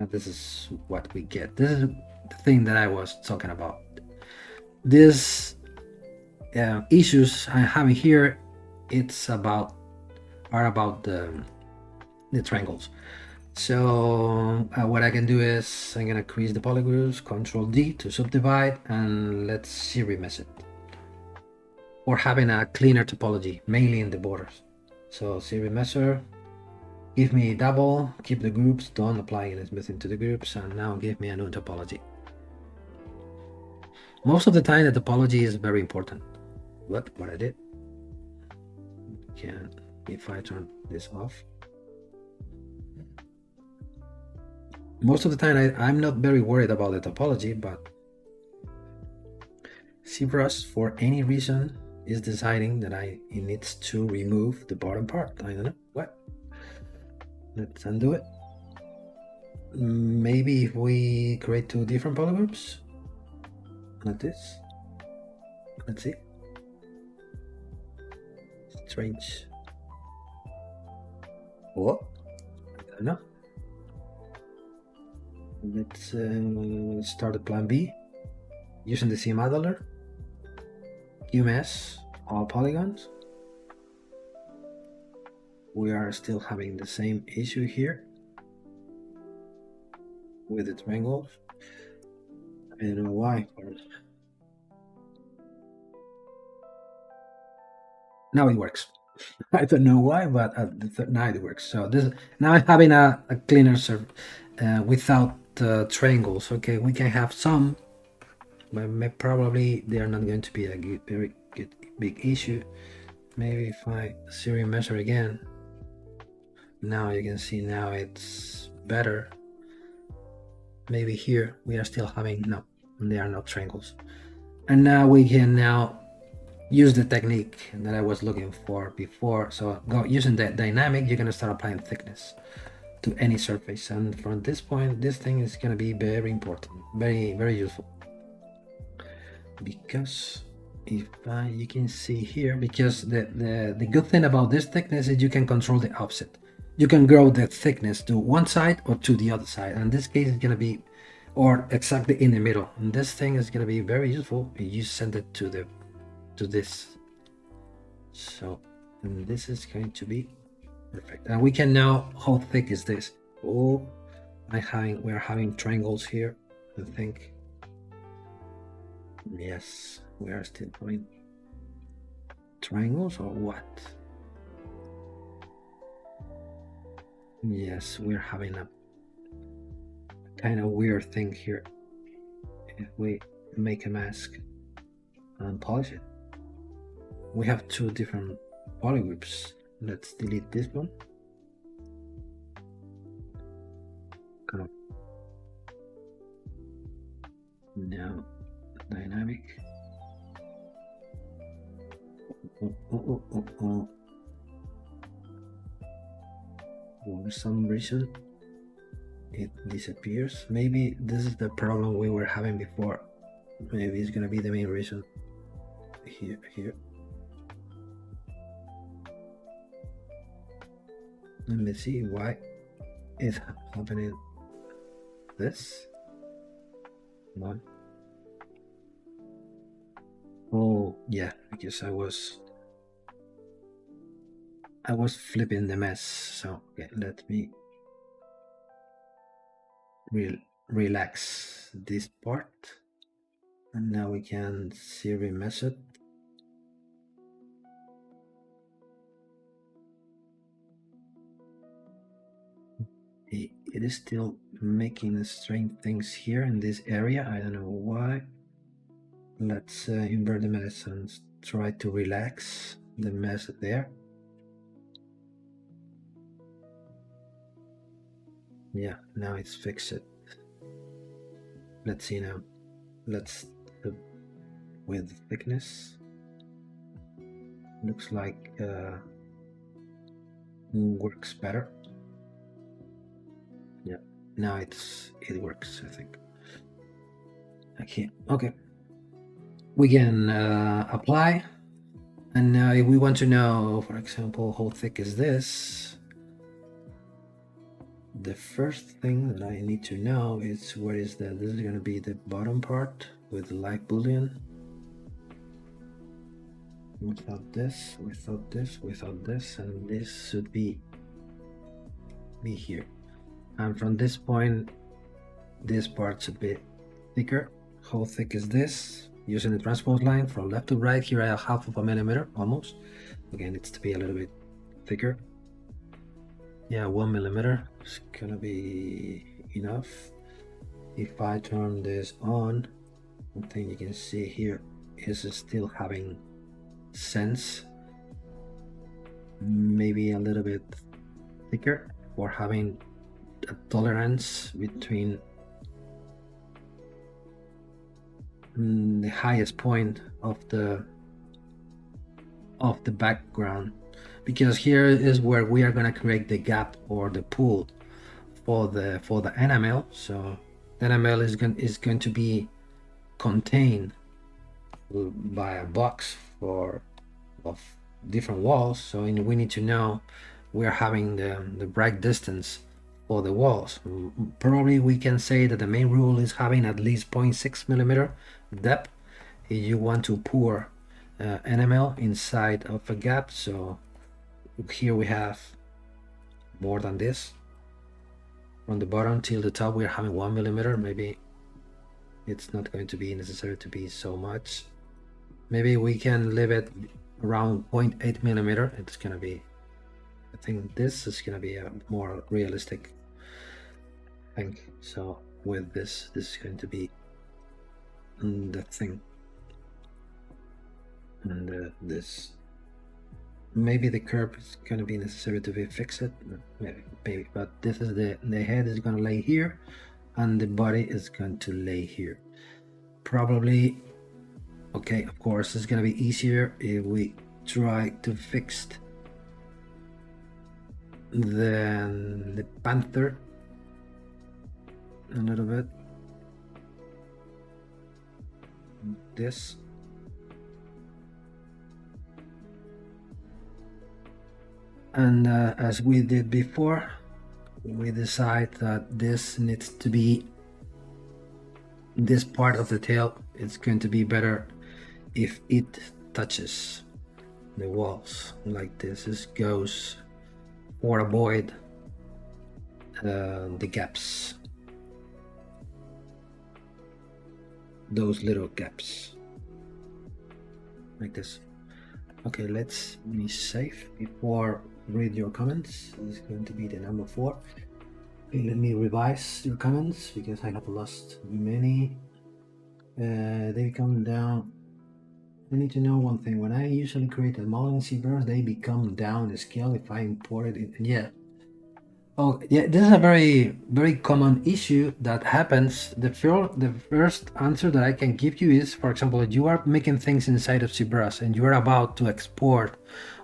And this is what we get. This is the thing that I was talking about. These issues I'm having here, are about the triangles. So what I can do is I'm gonna increase the polygroups, Control D to subdivide, and let's series mesh it. Or having a cleaner topology, mainly in the borders. So series measure, give me double, keep the groups, don't apply any smoothing to the groups, and now give me a new topology. Most of the time the topology is very important. What I did, if I turn this off, most of the time I'm not very worried about the topology, but ZBrush for any reason is deciding that it needs to remove the bottom part. I don't know what. Let's undo it. Maybe if we create 2 different polygroups like this, let's see. Strange. What? I don't know. Let's start at plan B using the C modeler. QMS all polygons. We are still having the same issue here with the triangles. I don't know why. Now it works. I don't know why, but now it works. So now I'm having a cleaner surface without triangles. Okay, we can have some, but probably they are not going to be a very good big issue. Maybe if I series measure again, now you can see now it's better. Maybe here we are still having, no, they are not triangles. And now we can now use the technique that I was looking for before. So using the dynamic, you're gonna start applying thickness to any surface. And from this point, this thing is gonna be very important, very useful. Because if you can see here, because the good thing about this thickness is you can control the offset. You can grow the thickness to one side or to the other side. And in this case, it's gonna be, or exactly in the middle. And this thing is gonna be very useful if you send it to this. So, and this is going to be perfect. And we can now, how thick is this? Oh, we're having triangles here, I think. Yes, we are still having triangles or what? Yes, we're having a kind of weird thing here. If we make a mask and polish it, we have two different polygroups. Let's delete this one. Kind of now dynamic. For some reason it disappears. Maybe this is the problem we were having before. Maybe it's gonna be the main reason. Here. Let me see why it's happening. This one. Oh yeah, because I was flipping the mess. So okay, let me relax this part, and now we can series measure. It is still making strange things here in this area. I don't know why. Let's invert the mess and try to relax the mess there. Yeah, now it's fixed. Let's see now. Let's with thickness. Looks like works better. Yeah, now it works, I think. Okay. We can apply, and now if we want to know, for example, how thick is this, the first thing that I need to know is where is this is going to be the bottom part with live Boolean. Without this, and this should be here. And from this point, this part should be thicker. How thick is this? Using the transpose line from left to right, here I have 1/2 millimeter almost. Again, it's to be a little bit thicker. Yeah, 1 millimeter is gonna be enough. If I turn this on, one thing you can see here is still having sense. Maybe a little bit thicker, or having a tolerance between the highest point of the background, because here is where we are going to create the gap or the pool for the enamel. So the enamel is going to be contained by a box of different walls. So we need to know we're having the bright distance for the walls. Probably we can say that the main rule is having at least 0.6 millimeter depth if you want to pour enamel inside of a gap. So here we have more than this. From the bottom till the top we're having 1 millimeter. Maybe it's not going to be necessary to be so much. Maybe we can leave it around 0.8 millimeter. It's gonna be, I think this is gonna be a more realistic thing. So with this is going to be the thing. and this. Maybe the curve is going to be necessary to be fixed. Maybe, but this is the head is going to lay here, and the body is going to lay here. Probably, okay. Of course, it's going to be easier if we try to fix the panther a little bit. This. And as we did before, we decide that this needs to be, this part of the tail, it's going to be better if it touches the walls like this. This goes or avoid the gaps, those little gaps like this. Okay, let's be safe before read your comments. This is going to be the number 4. Okay, let me revise your comments because I have lost many. They come down. I need to know one thing. When I usually create a model in ZBrush, they become down the scale if I import it. Yeah. Oh, yeah. This is a very common issue that happens. The first answer that I can give you is, for example, if you are making things inside of ZBrush and you are about to export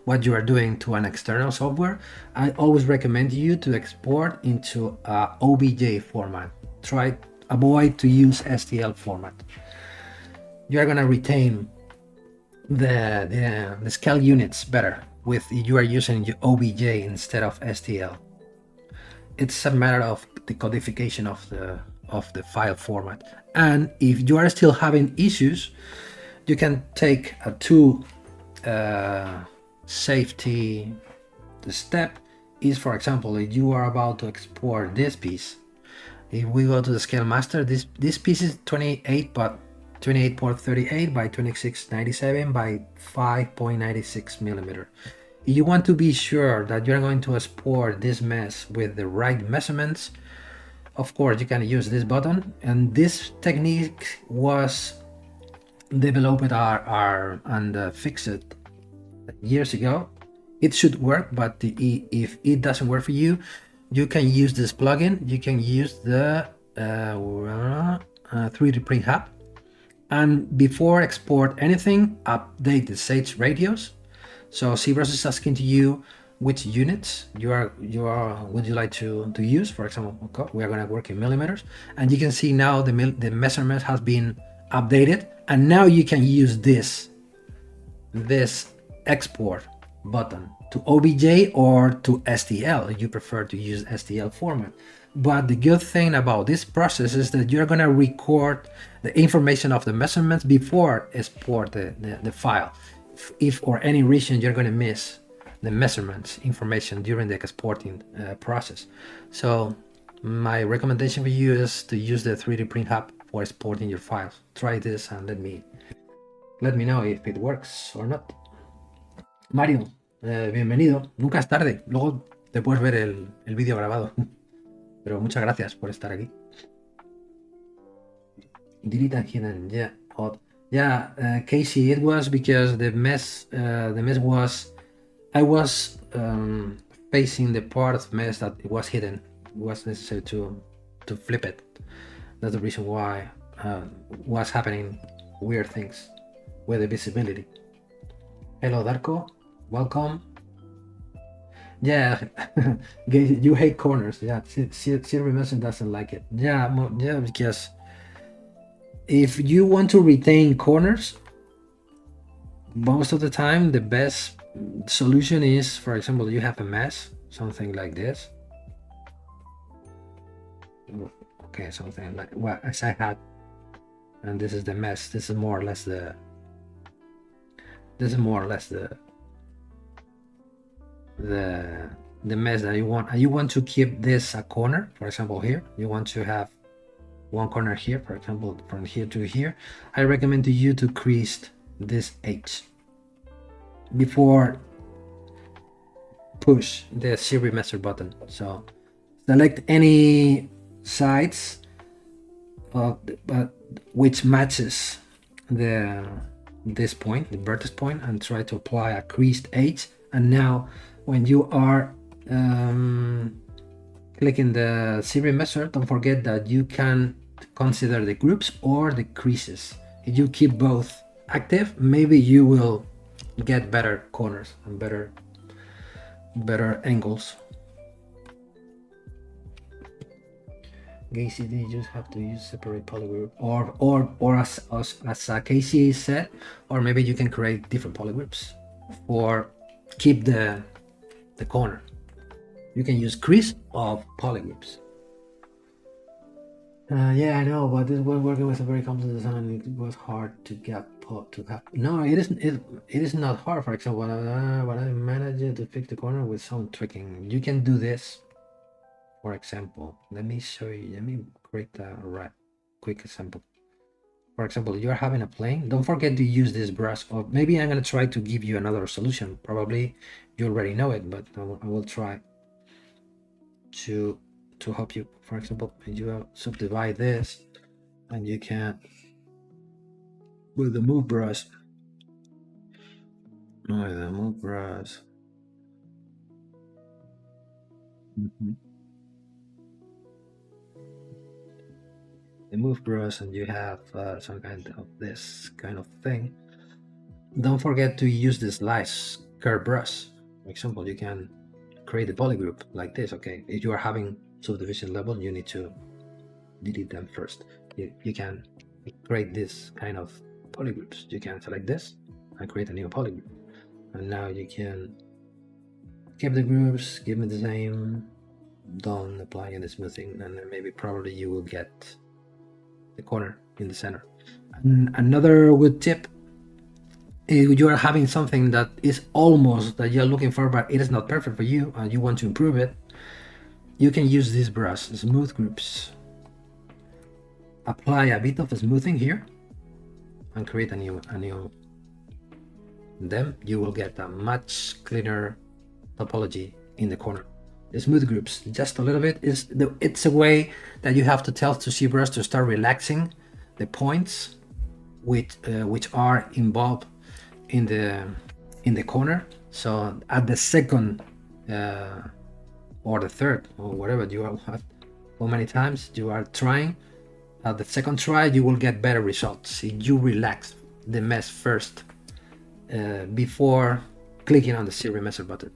what you are doing to an external software, I always recommend you to export into a OBJ format. Avoid to use STL format. You are gonna retain the scale units better with you are using OBJ instead of STL. It's a matter of the codification of the file format. And if you are still having issues, you can take a two safety. The step is, for example, if you are about to export this piece, if we go to the scale master, this piece is 28 but 28.38 by 26.97 by 5.96 millimeter. If you want to be sure that you're going to export this mesh with the right measurements, of course you can use this button, and this technique was developed and fixed years ago. It should work, but if it doesn't work for you, you can use this plugin. You can use the 3D Print Hub, and before export anything, update the Sage radius. So ZBrush is asking to you which units would you like to use. For example, okay, we are going to work in millimeters, and you can see now the measurement has been updated, and now you can use this export button to OBJ or to STL if you prefer to use STL format. But the good thing about this process is that you're going to record the information of the measurements before export the file. If for any reason you're going to miss the measurements information during the exporting process. So my recommendation for you is to use the 3D Print Hub for exporting your files. Try this and let me know if it works or not. Mario, bienvenido. Nunca es tarde. Luego te puedes ver el vídeo grabado. Pero muchas gracias por estar aquí. Delete and hidden, yeah. Odd. Yeah, Casey, it was because the mess was, I was facing the part of mess that it was hidden. It was necessary to flip it. That's the reason why was happening weird things with the visibility. Hello, Darko. Welcome. Yeah, you hate corners. Yeah, Silver Mason doesn't like it. Yeah, because if you want to retain corners, most of the time the best solution is, for example, you have a mesh, something like this. Okay, something like what as I had, and this is the mesh. This is more or less the mesh that you want. And you want to keep this a corner. For example, here you want to have one corner here, for example, from here to here. I recommend to you to crease this H before push the Siri Master button. So select any sides which matches the this point, the vertex point, and try to apply a creased edge. And now when you are clicking the series measure, don't forget that you can consider the groups or the creases. If you keep both active, maybe you will get better corners and better angles. Casey, you just have to use separate polygroup, or as Casey said, or maybe you can create different polygroups for keep the corner. You can use crease of polygroups. Yeah, I know, but this was working with a very complex design. It was hard to get to have. No, it isn't. It is not hard. For example, when I managed to fix the corner with some tweaking, you can do this. For example, let me show you. Let me create a quick example. For example, you're having a plane. Don't forget to use this brush. Or maybe I'm gonna try to give you another solution. Probably you already know it, but I will try to help you. For example, you subdivide this, and you can with the move brush. With the move brush. The move brush, and you have some kind of this kind of thing. Don't forget to use the slice curve brush. For example, you can create a polygroup like this. Okay, if you are having subdivision level, you need to delete them first. You can create this kind of polygroups. You can select this and create a new polygroup, and now you can keep the groups, give me the same, don't apply any smoothing, and then maybe probably you will get the corner in the center. And another good tip, if you are having something that is almost that you're looking for, but it is not perfect for you and you want to improve it, you can use this brush, smooth groups. Apply a bit of smoothing here and create a new. Then you will get a much cleaner topology in the corner. The smooth groups, just a little bit, it's a way that you have to tell to ZBrush to start relaxing the points which are involved in the corner. So at the second or the third or whatever you are, how many times you are trying, at the second try you will get better results if you relax the mesh first before clicking on the series measure button.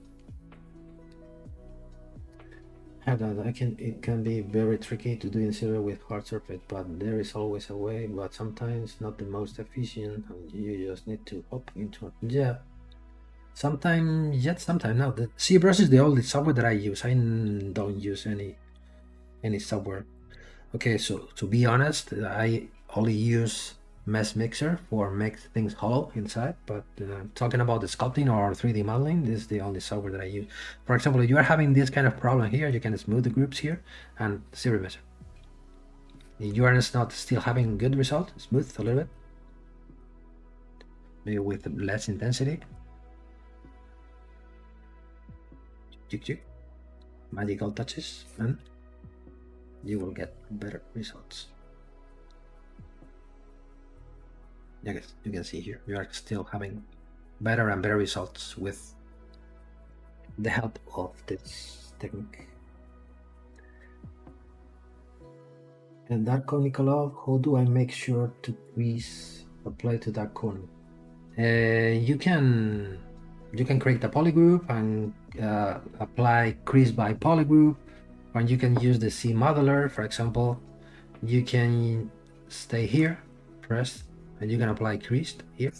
It can be very tricky to do in zero with hard surface, but there is always a way, but sometimes not the most efficient, and you just need to hop into it. Yeah, sometimes yes, sometimes no. The ZBrush is the only software that I use. I don't use any software. Okay, so to be honest, I only use Mesh Mixer for make things hollow inside, but talking about the sculpting or 3D modeling, this is the only software that I use. For example, if you are having this kind of problem here, you can smooth the groups here and series measure. If you are not still having good result, smooth a little bit, maybe with less intensity. Magical touches, and you will get better results. You can see here, you are still having better and better results with the help of this technique. And that conical log, how do I make sure to crease apply to that corner? You can create a polygroup and apply crease by polygroup, or you can use the C modeler. For example, you can stay here, press, and you can apply crease here.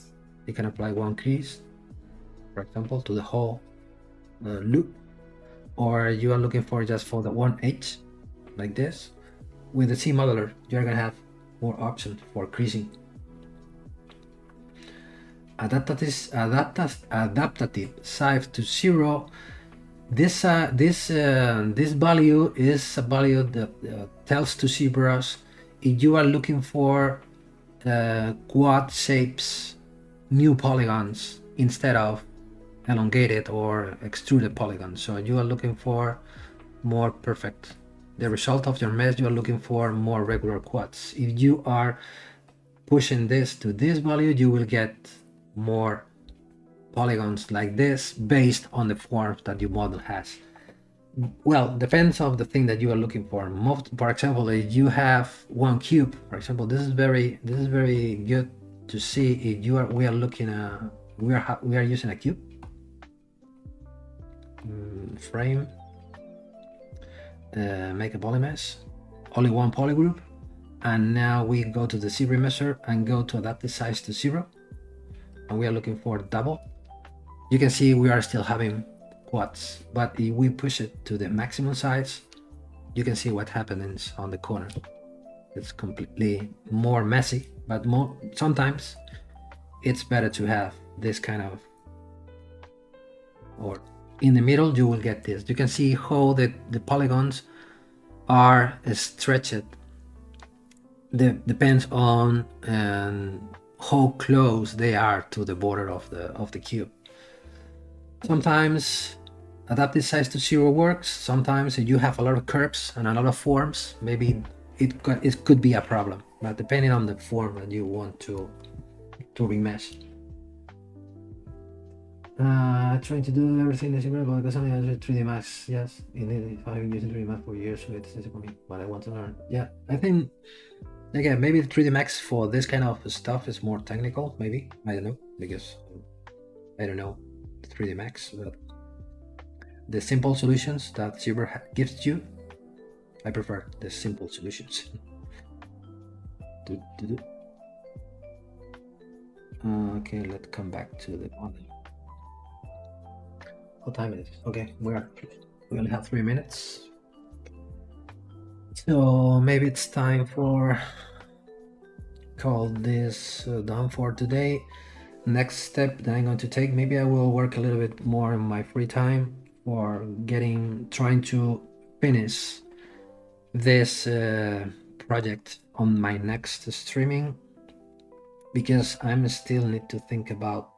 You can apply one crease, for example, to the whole loop, or you are looking for just for the one edge, like this. With the C modeler, you're gonna have more options for creasing. Adaptative size to 0. This value is a value that tells to ZBrush if you are looking for quad shapes, new polygons instead of elongated or extruded polygons. So you are looking for more perfect. The result of your mesh, you are looking for more regular quads. If you are pushing this to this value, you will get more polygons like this based on the forms that your model has. Well, depends on the thing that you are looking for. For example, if you have one cube, for example, this is very good to see if we are looking at we are using a cube frame, make a polymesh, only one polygroup, and now we go to the ZBrush measure and go to adaptive size to 0, and we are looking for double. You can see we are still having quads, but if we push it to the maximum size, you can see what happens on the corner. It's completely more messy, but sometimes it's better to have this kind of, or in the middle you will get this. You can see how the polygons are stretched. Depends on how close they are to the border of the cube. Sometimes adaptive size to 0 works. Sometimes if you have a lot of curves and a lot of forms, maybe it could be a problem, but depending on the form that you want to remesh. Trying to do everything the ZBrush, because I mean 3D Max. Yes, I've been using 3D Max for years, so it's easy for me, but I want to learn. Yeah, I think again maybe the 3D Max for this kind of stuff is more technical. Maybe, I don't know, because I don't know 3D Max, but the simple solutions that ZBrush gives you, I prefer the simple solutions. Okay, let's come back to the model. What time is it? Okay, we only have 3 minutes, so maybe it's time for call this done for today. Next step that I'm going to take, maybe I will work a little bit more in my free time for trying to finish this project on my next streaming, because I'm still need to think about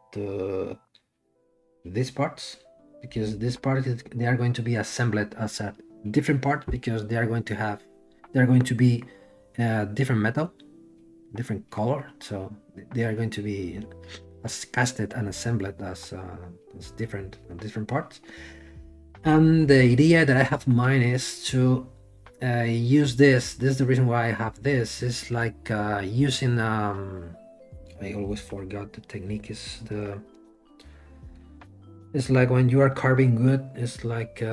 these parts, because this part they are going to be assembled as a different part, because they are going to be different metal, different color, so they are going to be casted and assembled as different parts. And the idea that I have in mind is to use this is the reason why I have this. It's like using I always forgot the technique. It's like when you are carving wood, it's like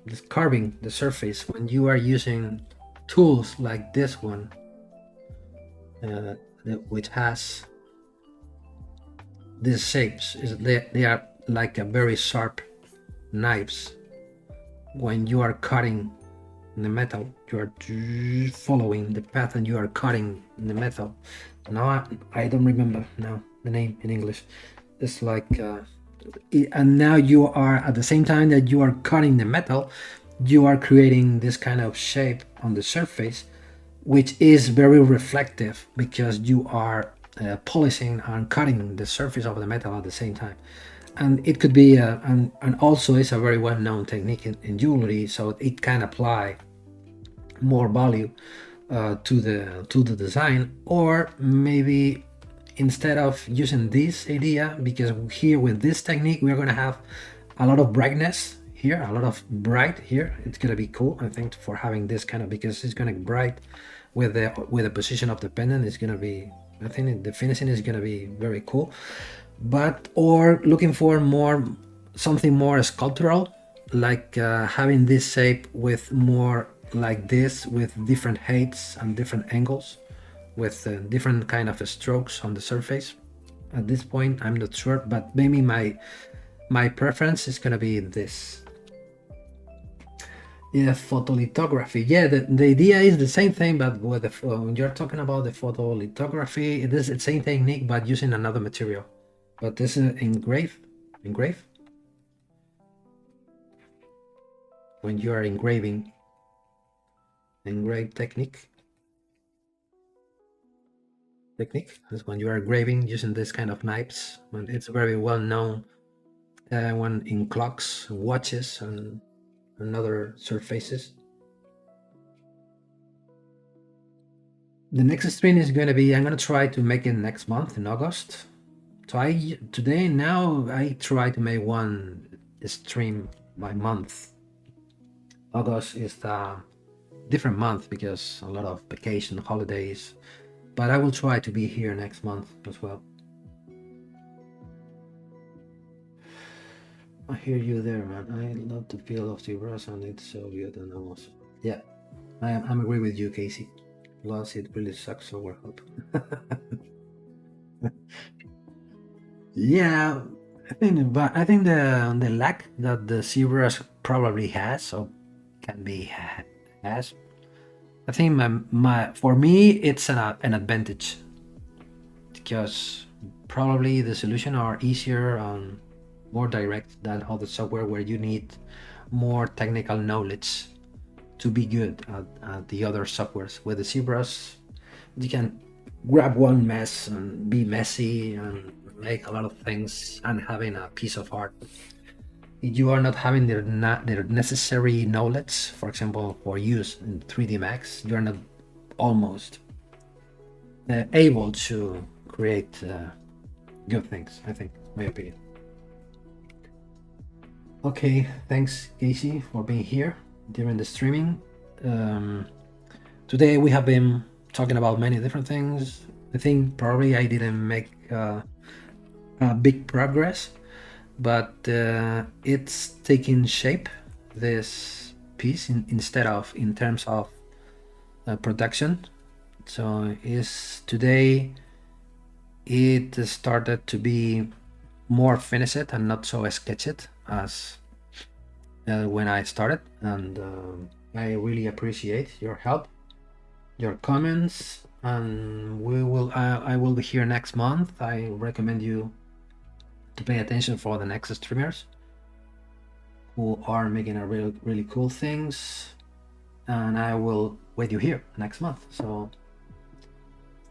just carving the surface. When you are using tools like this one, which has these shapes, they are like a very sharp knives. When you are cutting the metal, you are following the path and you are cutting the metal. Now I don't remember now the name in English. It's like and now you are, at the same time that you are cutting the metal, you are creating this kind of shape on the surface, which is very reflective, because you are polishing and cutting the surface of the metal at the same time. And it could be and also it's a very well-known technique in jewelry, so it can apply more value to the design. Or maybe instead of using this idea, because here with this technique we're going to have a lot of brightness here, a lot of bright here, it's going to be cool, I think, for having this kind of, because it's going to bright with the position of the pendant. It's going to be, I think the finishing is going to be very cool. But or looking for something more sculptural, like having this shape with more like this, with different heights and different angles, with different kind of strokes on the surface. At this point I'm not sure, but maybe my preference is gonna be this. Yeah, photolithography. Yeah, the idea is the same thing, but with when you're talking about the photolithography, it is the same technique but using another material. But this is engrave. When you are engrave technique is when you are engraving using this kind of knives. When it's very well known when in clocks, watches, and other surfaces. The next stream is going to be, I'm going to try to make it next month in August, So today now I try to make one stream by month. August is the different month because a lot of vacation holidays, but I will try to be here next month as well. I hear you there, man. I love the feel of ZBrush and it's so good and almost. Yeah, I'm agree with you, Casey. Plus, it really sucks overhelp. Yeah, I think the lack that the ZBrush probably has or can be has. I think for me it's an advantage because probably the solution are easier and more direct than other software where you need more technical knowledge to be good at the other softwares. With the ZBrush, you can grab one mess and be messy and make a lot of things and having a piece of art. If you are not having their necessary knowledge, for example, for use in 3D Max, you are not almost able to create good things, I think, my opinion. Okay, thanks Casey for being here during the streaming. Today we have been talking about many different things. I think probably I didn't make a big progress, but it's taking shape, this piece, instead of in terms of production. So today it started to be more finished and not so sketched as when I started, and I really appreciate your help, your comments, and I will be here next month. I recommend you to pay attention for the next streamers who are making a really cool things, and I will wait you here next month. So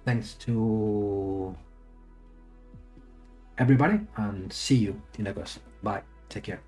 thanks to everybody and see you in August. Bye, take care.